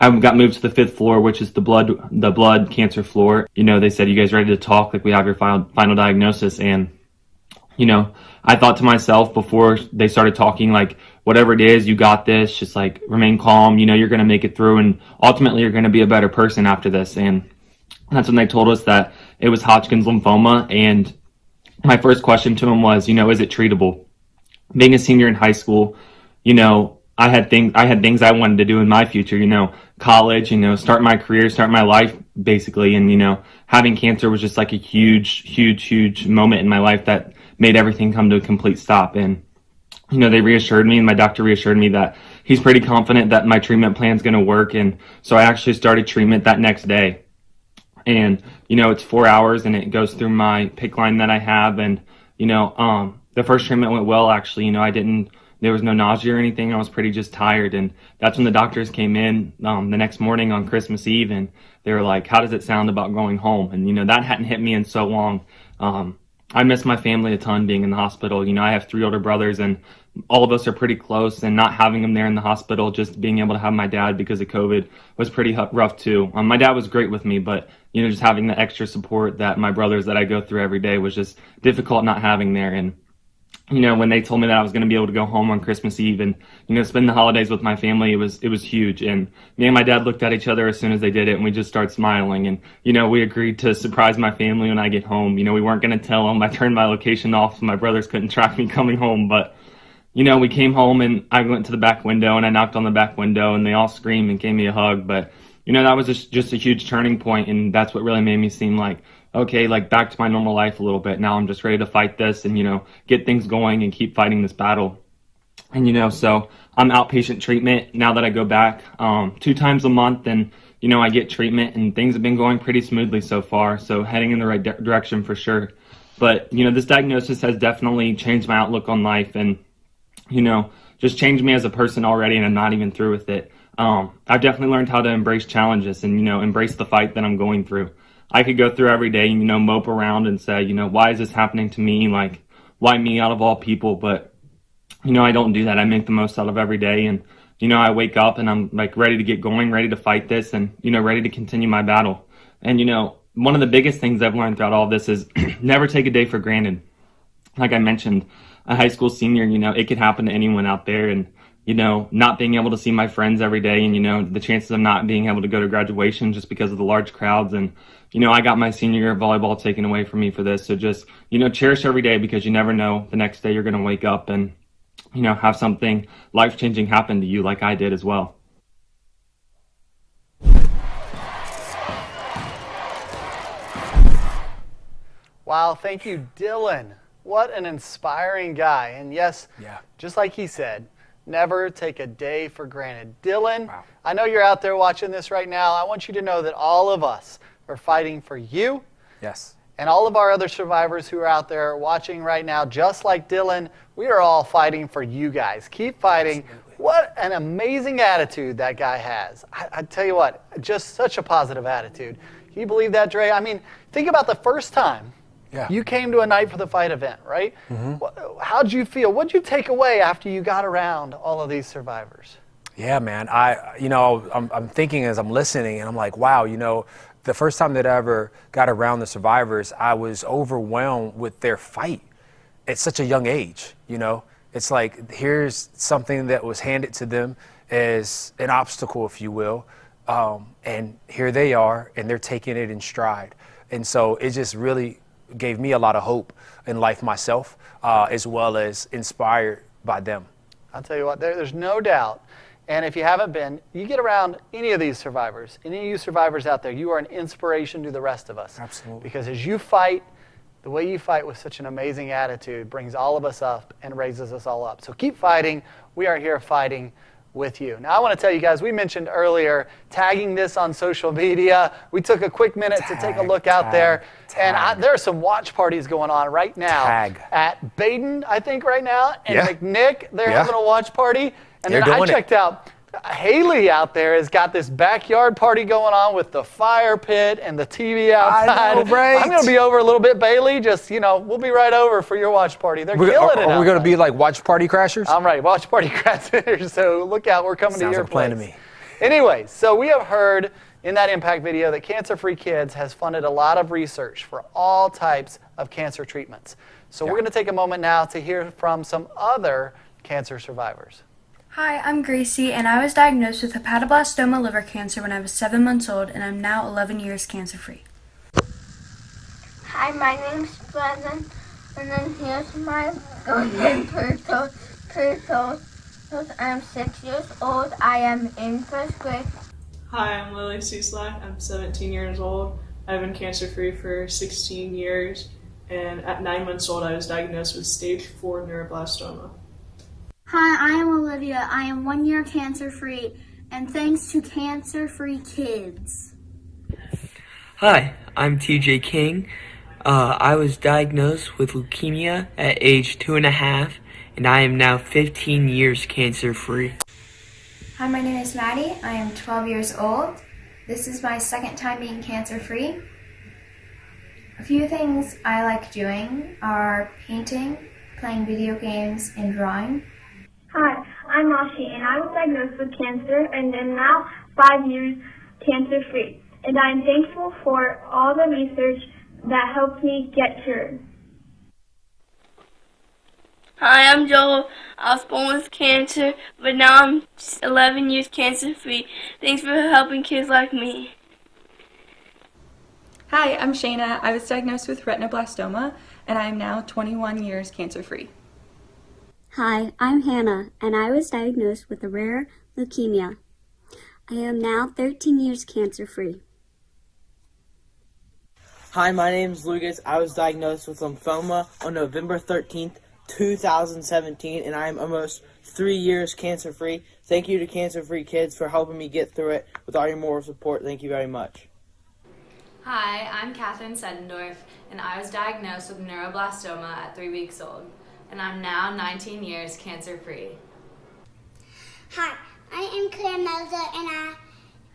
I got moved to the 5th floor, which is the blood cancer floor. They said, you guys ready to talk? Like, we have your final diagnosis. And, I thought to myself before they started talking, like, whatever it is, you got this, just like remain calm, you're going to make it through, and ultimately you're going to be a better person after this. And that's when they told us that it was Hodgkin's lymphoma. And my first question to them was, is it treatable? Being a senior in high school, I had things I wanted to do in my future, college, start my career, start my life basically. And, having cancer was just like a huge, huge, huge moment in my life that made everything come to a complete stop. And, they reassured me, and my doctor reassured me that he's pretty confident that my treatment plan is going to work. And so I actually started treatment that next day. And, it's 4 hours and it goes through my PICC line that I have. And, the first treatment went well, actually. There was no nausea or anything. I was pretty just tired. And that's when the doctors came in the next morning on Christmas Eve, and they were like, how does it sound about going home? And, that hadn't hit me in so long. I miss my family a ton being in the hospital. I have 3 older brothers, and all of us are pretty close, and not having them there in the hospital, just being able to have my dad because of COVID was pretty rough too. My dad was great with me, but, just having the extra support that my brothers that I go through every day was just difficult not having there. And, when they told me that I was going to be able to go home on Christmas Eve and, spend the holidays with my family, it was huge. And me and my dad looked at each other as soon as they did it, and we just started smiling. And, we agreed to surprise my family when I get home. We weren't going to tell them. I turned my location off so my brothers couldn't track me coming home. But, we came home, and I went to the back window and I knocked on the back window, and they all screamed and gave me a hug. But, that was just a huge turning point, and that's what really made me seem like, okay, like back to my normal life a little bit. Now I'm just ready to fight this and, get things going and keep fighting this battle. And, so I'm outpatient treatment now that I go back 2 times a month, and, I get treatment, and things have been going pretty smoothly so far. So heading in the right direction for sure. But, this diagnosis has definitely changed my outlook on life and, just changed me as a person already, and I'm not even through with it. I've definitely learned how to embrace challenges and, embrace the fight that I'm going through. I could go through every day and, mope around and say, why is this happening to me? Like, why me out of all people? But, I don't do that. I make the most out of every day. And, I wake up and I'm like ready to get going, ready to fight this and, ready to continue my battle. And, one of the biggest things I've learned throughout all of this is never take a day for granted. Like I mentioned, a high school senior, it could happen to anyone out there. And, not being able to see my friends every day and, the chances of not being able to go to graduation just because of the large crowds. And, I got my senior year of volleyball taken away from me for this. So just, cherish every day because you never know the next day you're going to wake up. And, have something life-changing happen to you like I did as well. Wow, thank you, Dylan. What an inspiring guy. And yes, just like he said, never take a day for granted. Dylan, I know you're out there watching this right now. I want you to know that all of us are fighting for you. Yes. And all of our other survivors who are out there watching right now, just like Dylan, we are all fighting for you guys. Keep fighting. Absolutely. What an amazing attitude that guy has. I tell you what, just such a positive attitude. Can you believe that, Dre? I mean, think about the first time you came to a Night for the Fight event, right? How'd you feel? What'd you take away after you got around all of these survivors? Yeah, man. I'm thinking as I'm listening, and I'm like, wow, the first time that I ever got around the survivors, I was overwhelmed with their fight at such a young age. It's like, here's something that was handed to them as an obstacle, if you will, and here they are, and they're taking it in stride. And so it just really gave me a lot of hope in life myself, as well as inspired by them. I'll tell you what, there's no doubt. And if you haven't been, you get around any of these survivors, any of you survivors out there, you are an inspiration to the rest of us. Absolutely. Because as you fight, the way you fight with such an amazing attitude brings all of us up and raises us all up. So keep fighting. We are here fighting with you. Now I want to tell you guys, we mentioned earlier tagging this on social media. We took a quick minute to take a look out there. And there are some watch parties going on right now at Baden, I think right now, and McNick. They're having a watch party. And then I checked out, Haley out there has got this backyard party going on with the fire pit and the TV outside. I know, right? I'm going to be over a little bit, Bailey. Just, we'll be right over for your watch party. They're killing it. Are we going to be like watch party crashers? I'm right, watch party crashers. So look out, we're coming to your place. Sounds like a plan to me. Anyway, so we have heard in that impact video that CancerFree Kids has funded a lot of research for all types of cancer treatments. So we're going to take a moment now to hear from some other cancer survivors. Hi, I'm Gracie, and I was diagnosed with hepatoblastoma liver cancer when I was 7 months old, and I'm now 11 years cancer-free. Hi, my name's Brennan, and then here's my golden turtle. I'm 6 years old. I am in first grade. Hi, I'm Lily Cieslak. I'm 17 years old. I've been cancer-free for 16 years, and at 9 months old, I was diagnosed with stage 4 neuroblastoma. Hi, I am Olivia. I am 1 year cancer-free, and thanks to CancerFree Kids. Hi, I'm TJ King. I was diagnosed with leukemia at age 2.5, and I am now 15 years cancer-free. Hi, my name is Maddie. I am 12 years old. This is my second time being cancer-free. A few things I like doing are painting, playing video games, and drawing. Hi, I'm Rashi, and I was diagnosed with cancer and am now 5 years cancer-free. And I am thankful for all the research that helped me get cured. Hi, I'm Joel. I was born with cancer, but now I'm 11 years cancer-free. Thanks for helping kids like me. Hi, I'm Shayna. I was diagnosed with retinoblastoma, and I am now 21 years cancer-free. Hi, I'm Hannah, and I was diagnosed with a rare leukemia. I am now 13 years cancer-free. Hi, my name is Lucas. I was diagnosed with lymphoma on November 13th, 2017, and I am almost 3 years cancer-free. Thank you to CancerFree Kids for helping me get through it. With all your moral support, thank you very much. Hi, I'm Catherine Sedendorf, and I was diagnosed with neuroblastoma at 3 weeks old, and I'm now 19 years cancer-free. Hi, I am Claire Melzer,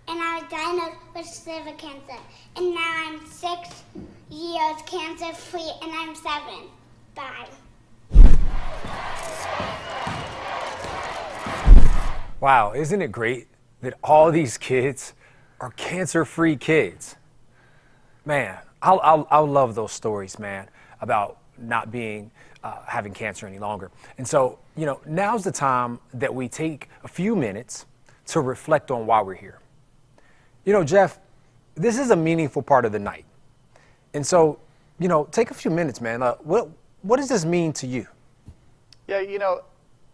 and I was diagnosed with liver cancer, and now I'm 6 years cancer-free, and I'm 7. Bye. Wow, isn't it great that all these kids are cancer-free kids? Man, I love those stories, man, about not being having cancer any longer. And so, now's the time that we take a few minutes to reflect on why we're here. Jeff, this is a meaningful part of the night. And so, take a few minutes, man. What does this mean to you? Yeah,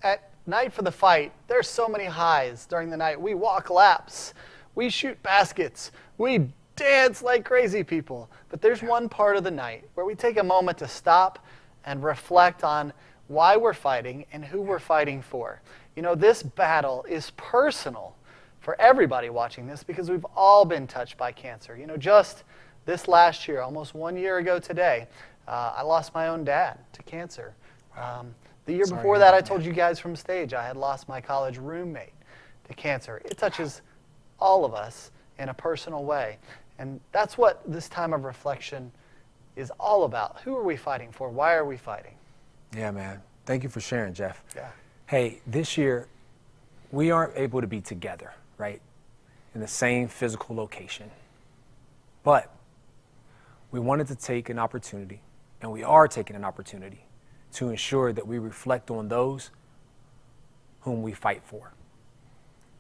at Night for the Fight, there's so many highs during the night. We walk laps, we shoot baskets, we dance like crazy people. But there's one part of the night where we take a moment to stop and reflect on why we're fighting and who we're fighting for. You know, this battle is personal for everybody watching this because we've all been touched by cancer. You know, just this last year, almost 1 year ago today, I lost my own dad to cancer. The year before that, I told you guys from stage, I had lost my college roommate to cancer. It touches all of us in a personal way. And that's what this time of reflection is all about. Who are we fighting for? Why are we fighting? Yeah, man. Thank you for sharing, Jeff. Yeah. Hey, this year, we aren't able to be together, right, in the same physical location. But we wanted to take an opportunity, and we are taking an opportunity, to ensure that we reflect on those whom we fight for.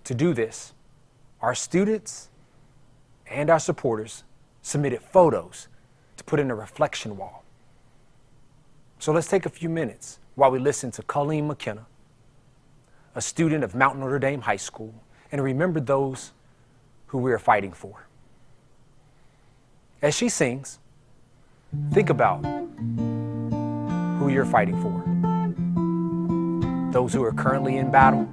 To do this, our students and our supporters submitted photos to put in a reflection wall. So let's take a few minutes while we listen to Colleen McKenna, a student of Mount Notre Dame High School, and remember those who we are fighting for. As she sings, think about who you're fighting for. Those who are currently in battle,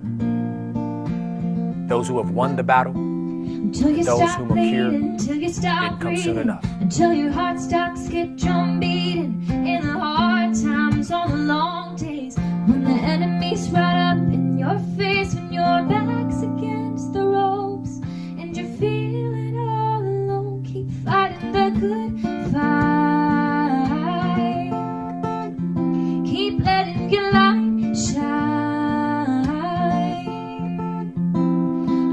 those who have won the battle, those whom appear didn't come soon enough. Until your heart stops get drum beating in the hard times, on the long days when the enemy's right up in your face, when your back's against the ropes and you're feeling all alone. Keep fighting the good fight. Keep letting your light shine.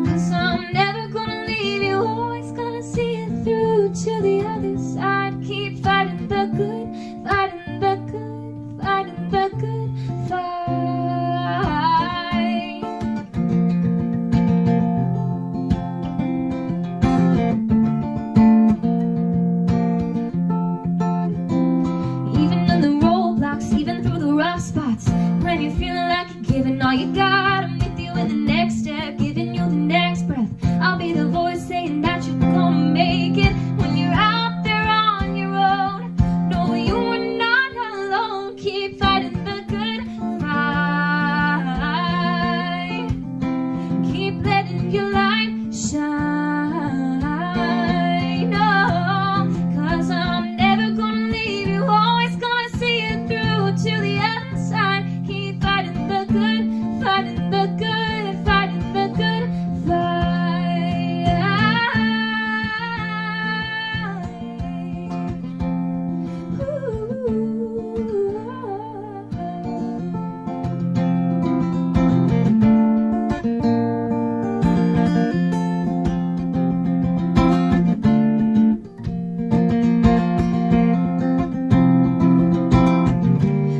'Cause I'm never gonna leave you, always gonna see it through to the other side. Keep fighting the good, fighting the good, fighting the good fight. Even in the roadblocks, even through the rough spots, when you're feeling like you're giving all you got, I'm with you in the next step, giving you the next breath. I'll be the voice saying that you're gonna make it when you're out there on your own. No, you're not alone. Keep fighting the good fight. Keep letting your light shine. Oh, 'cause I'm never gonna leave you, always gonna see it through to the other side. Keep fighting the good, fighting the good, fighting the good fight.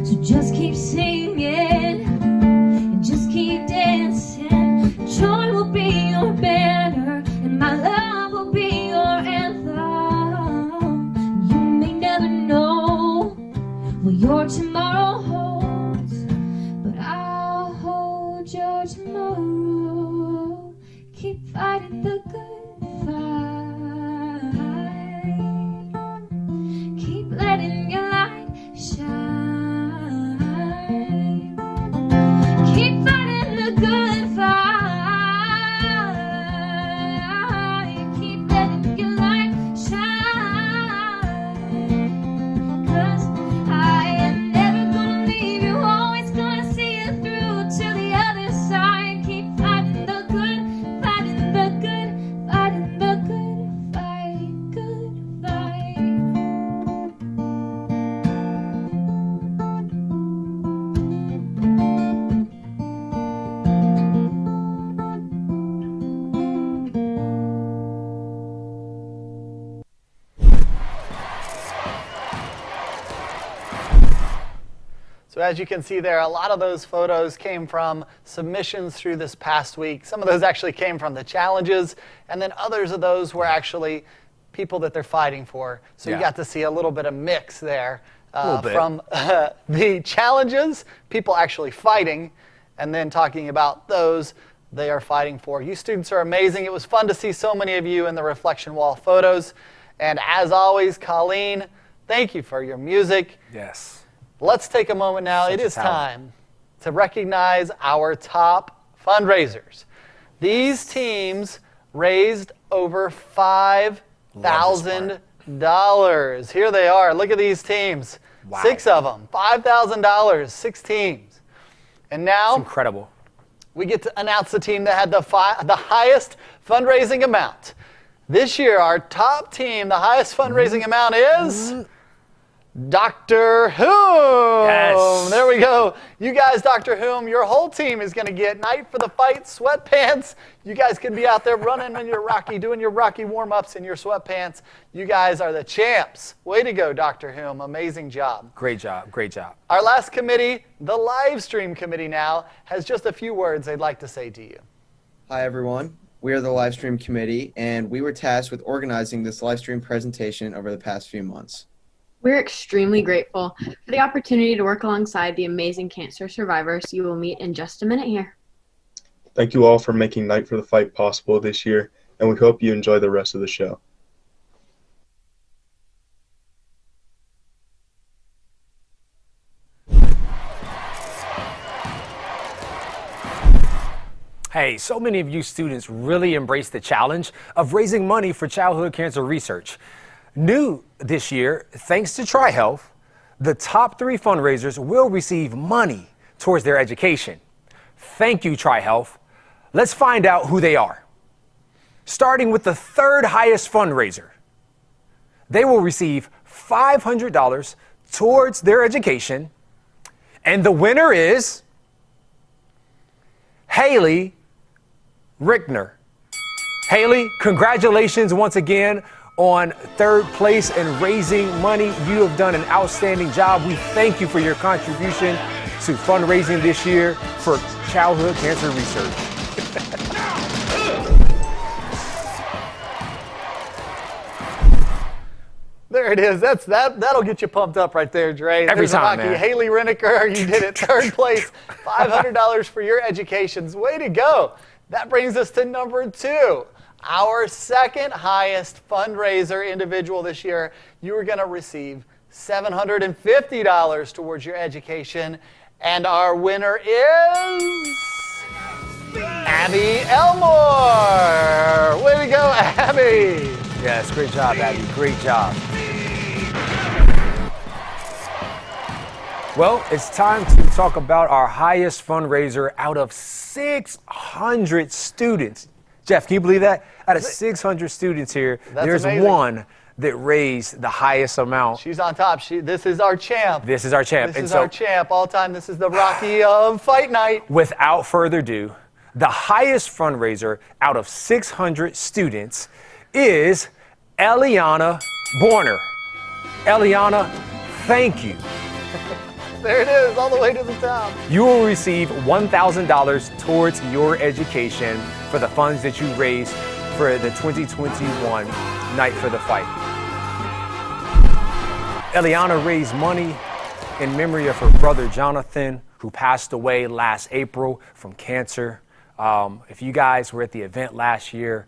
So just keep singing and just keep dancing. Joy will be your banner and my love will be your anthem. You may never know what your tomorrow holds, but I'll hold your tomorrow. Keep fighting the good fight. Keep letting your light shine. Keep fighting the good fight. Keep letting your light shine. 'Cause I am never gonna leave you, always gonna see it through to the other side. Keep fighting the good, fighting the good, fighting the good fight, good fight. So as you can see there, a lot of those photos came from submissions through this past week. Some of those actually came from the challenges, and then others of those were actually people that they're fighting for. So you Yeah. got to see a little bit of mix there Little bit. from the challenges, people actually fighting, and then talking about those they are fighting for. You students are amazing. It was fun to see so many of you in the reflection wall photos. And as always, Colleen, thank you for your music. Yes. Let's take a moment now. It is time to recognize our top fundraisers. These teams raised over $5,000. Here they are. Look at these teams. Wow. 6 of them. $5,000. 6 teams. And now, it's incredible. We get to announce the team that had the highest fundraising amount. This year, our top team, the highest fundraising amount is Dr. Whom. Yes. There we go. You guys, Dr. Whom, your whole team is going to get Night for the Fight sweatpants. You guys can be out there running in your Rocky, doing your Rocky warm-ups in your sweatpants. You guys are the champs. Way to go, Dr. Whom. Amazing job. Great job. Great job. Our last committee, the live stream committee now, has just a few words they'd like to say to you. Hi, everyone. We are the live stream committee, and we were tasked with organizing this live stream presentation over the past few months. We're extremely grateful for the opportunity to work alongside the amazing cancer survivors you will meet in just a minute here. Thank you all for making Night for the Fight possible this year, and we hope you enjoy the rest of the show. Hey, so many of you students really embrace the challenge of raising money for childhood cancer research. New this year, thanks to TriHealth, the top 3 fundraisers will receive money towards their education. Thank you, TriHealth. Let's find out who they are. Starting with the 3rd highest fundraiser. They will receive $500 towards their education. And the winner is Haley Rickner. Haley, congratulations once again on 3rd place in raising money. You have done an outstanding job. We thank you for your contribution to fundraising this year for childhood cancer research. There it is. That'll get you pumped up right there, Dre. Every time, man. Haley Rineker, you did it. 3rd place, $500 for your educations. Way to go. That brings us to number 2. Our 2nd highest fundraiser individual this year. You are going to receive $750 towards your education. And our winner is Abby Elmore. Way to go, Abby. Yes, great job, Abby. Great job. Well, it's time to talk about our highest fundraiser out of 600 students. Jeff, can you believe that? Out of 600 students here, there's amazing. one that raised the highest amount. She's on top. This is our champ. This is our champ. This is our champ all time. This is the Rocky of Fight Night. Without further ado, the highest fundraiser out of 600 students is Eliana Borner. Eliana, thank you. There it is, all the way to the top. You will receive $1,000 towards your education for the funds that you raised for the 2021 Night for the Fight. Eliana raised money in memory of her brother Jonathan, who passed away last April from cancer. If you guys were at the event last year,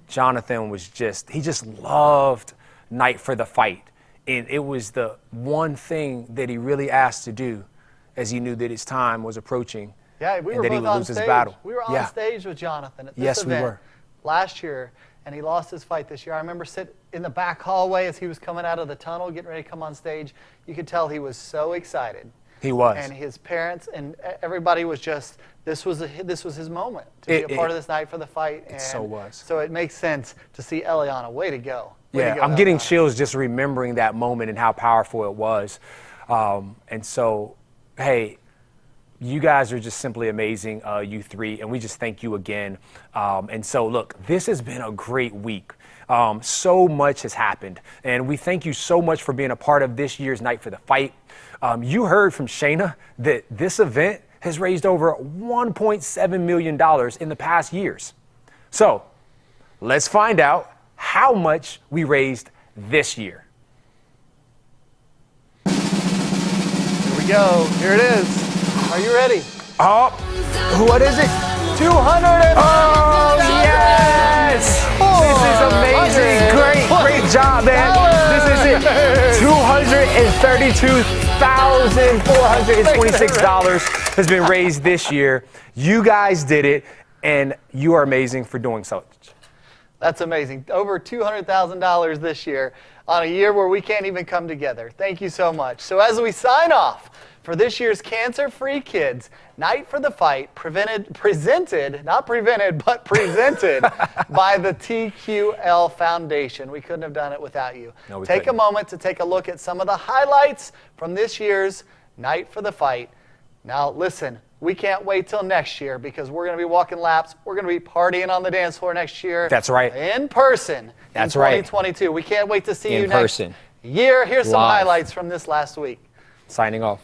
Jonathan was he just loved Night for the Fight. And it was the one thing that he really asked to do as he knew that his time was approaching. Yeah, we were both on stage. We were on stage with Jonathan at this event last year, and he lost his fight this year. I remember sitting in the back hallway as he was coming out of the tunnel, getting ready to come on stage. You could tell he was so excited. He was. And his parents and everybody was just, this was his moment to be a part of this Night for the Fight. It so was. So it makes sense to see Eliana. Way to go. Yeah, I'm getting chills just remembering that moment and how powerful it was. And so, hey, you guys are just simply amazing, you 3, and we just thank you again. And so, look, this has been a great week. So much has happened, and we thank you so much for being a part of this year's Night for the Fight. You heard from Shayna that this event has raised over $1.7 million in the past years. So, let's find out how much we raised this year. Here we go. Here it is. Are you ready? Oh, what is it? 200. Oh, yes! This is amazing. Great job, man. This is it. $232,426 has been raised this year. You guys did it, and you are amazing for doing so. That's amazing. Over $200,000 this year on a year where we can't even come together. Thank you so much. So as we sign off for this year's Cancer-Free Kids Night for the Fight, presented by the TQL Foundation. We couldn't have done it without you. No, we Take couldn't. a moment to take a look at some of the highlights from this year's Night for the Fight. Now listen, we can't wait till next year because we're going to be walking laps. We're going to be partying on the dance floor next year. That's right. In person. That's in right. 2022. We can't wait to see you In next person. year. Here's some Live. highlights from this last week. Signing off.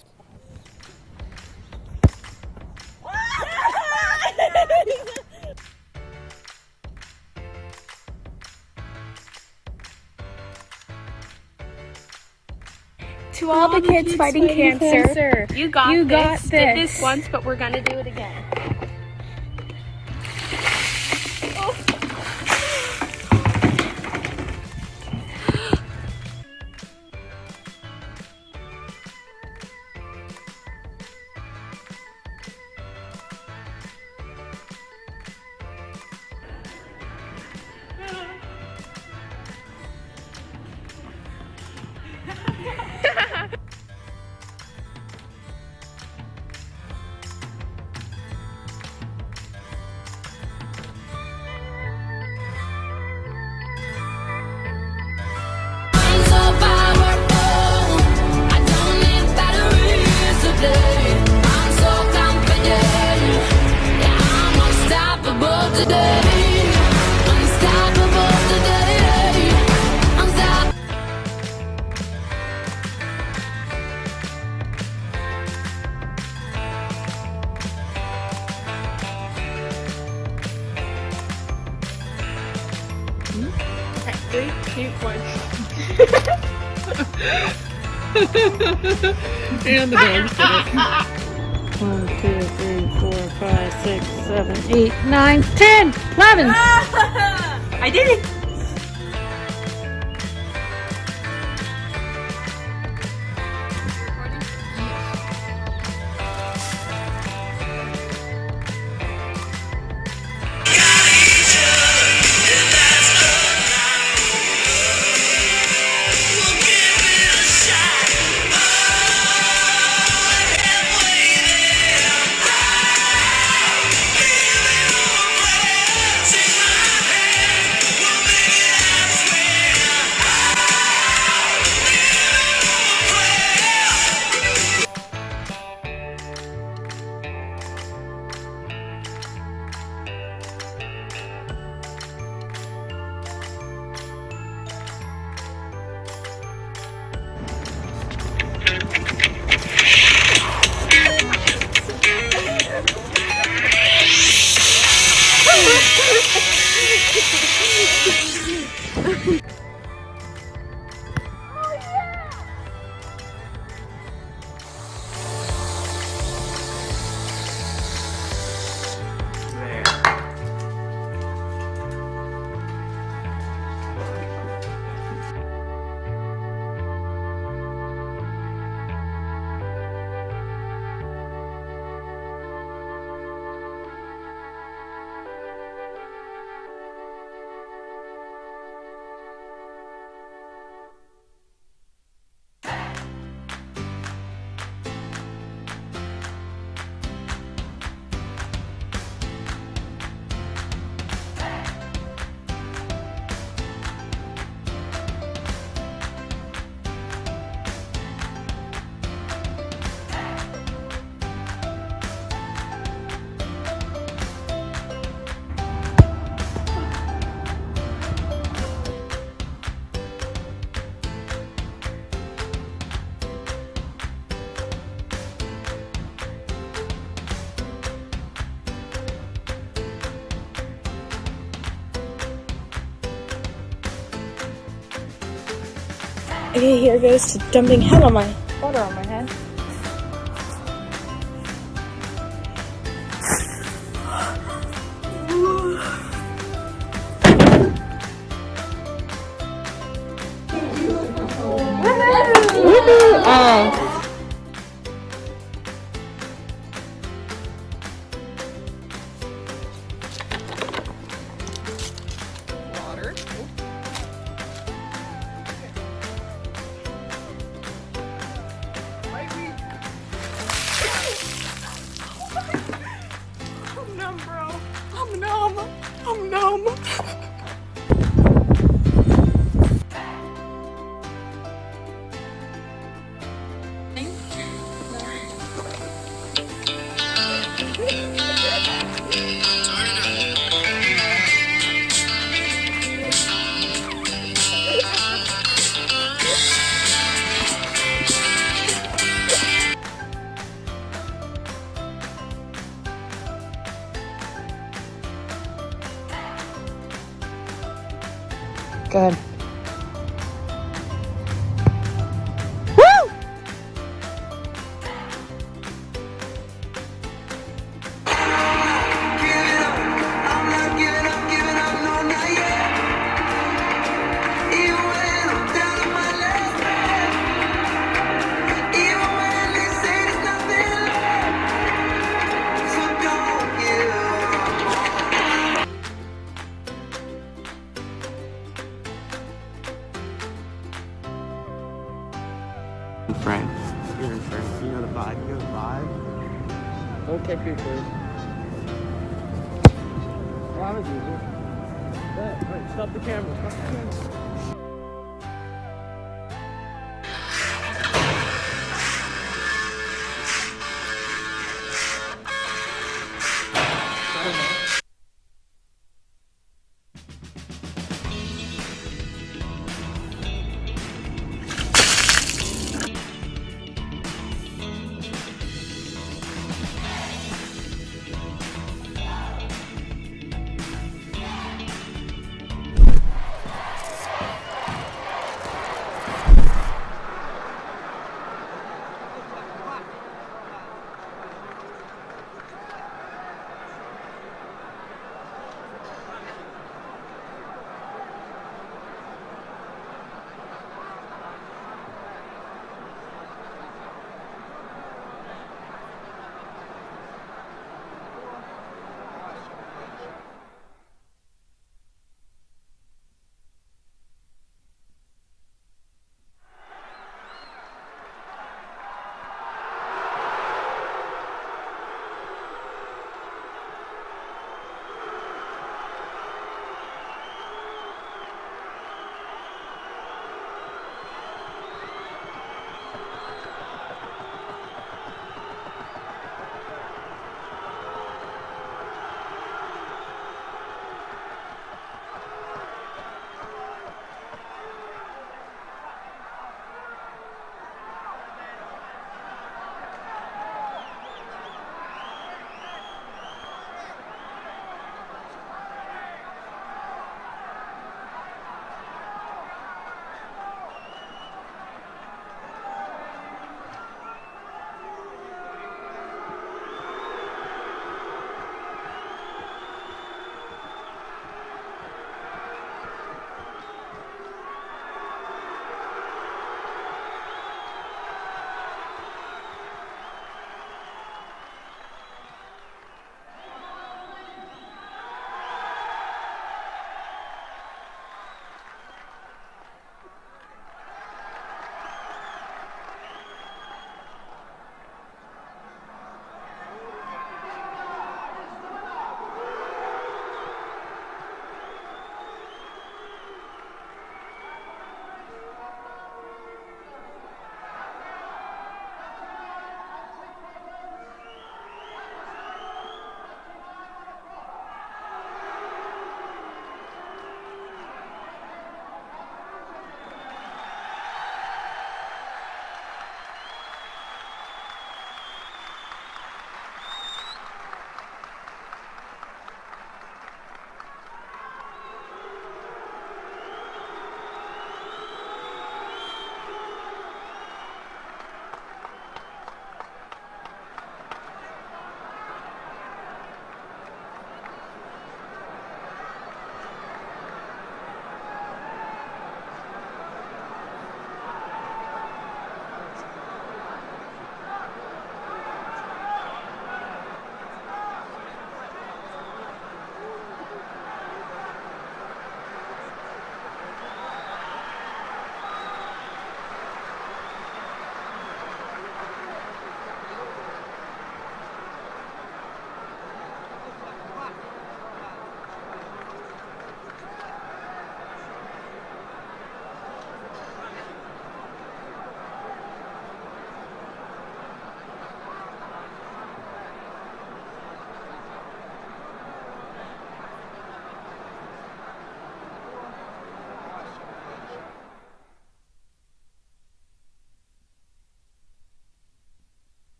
To all the kids fighting cancer, you got this. this. Did this once, but we're gonna do it again. Okay, 3, 2, 1. And the dogs did it. 1, 2, 3, 4, 5, 6, 7, 8, 9, 10, 11. I did it! Okay, here goes to dumping water on my head. numb, bro. I'm numb. I'm numb. Good. Frank. You're in Frank. You know the vibe. You know the vibe. Don't kick your food. Well, that was easy. Alright, stop the camera. Stop the camera.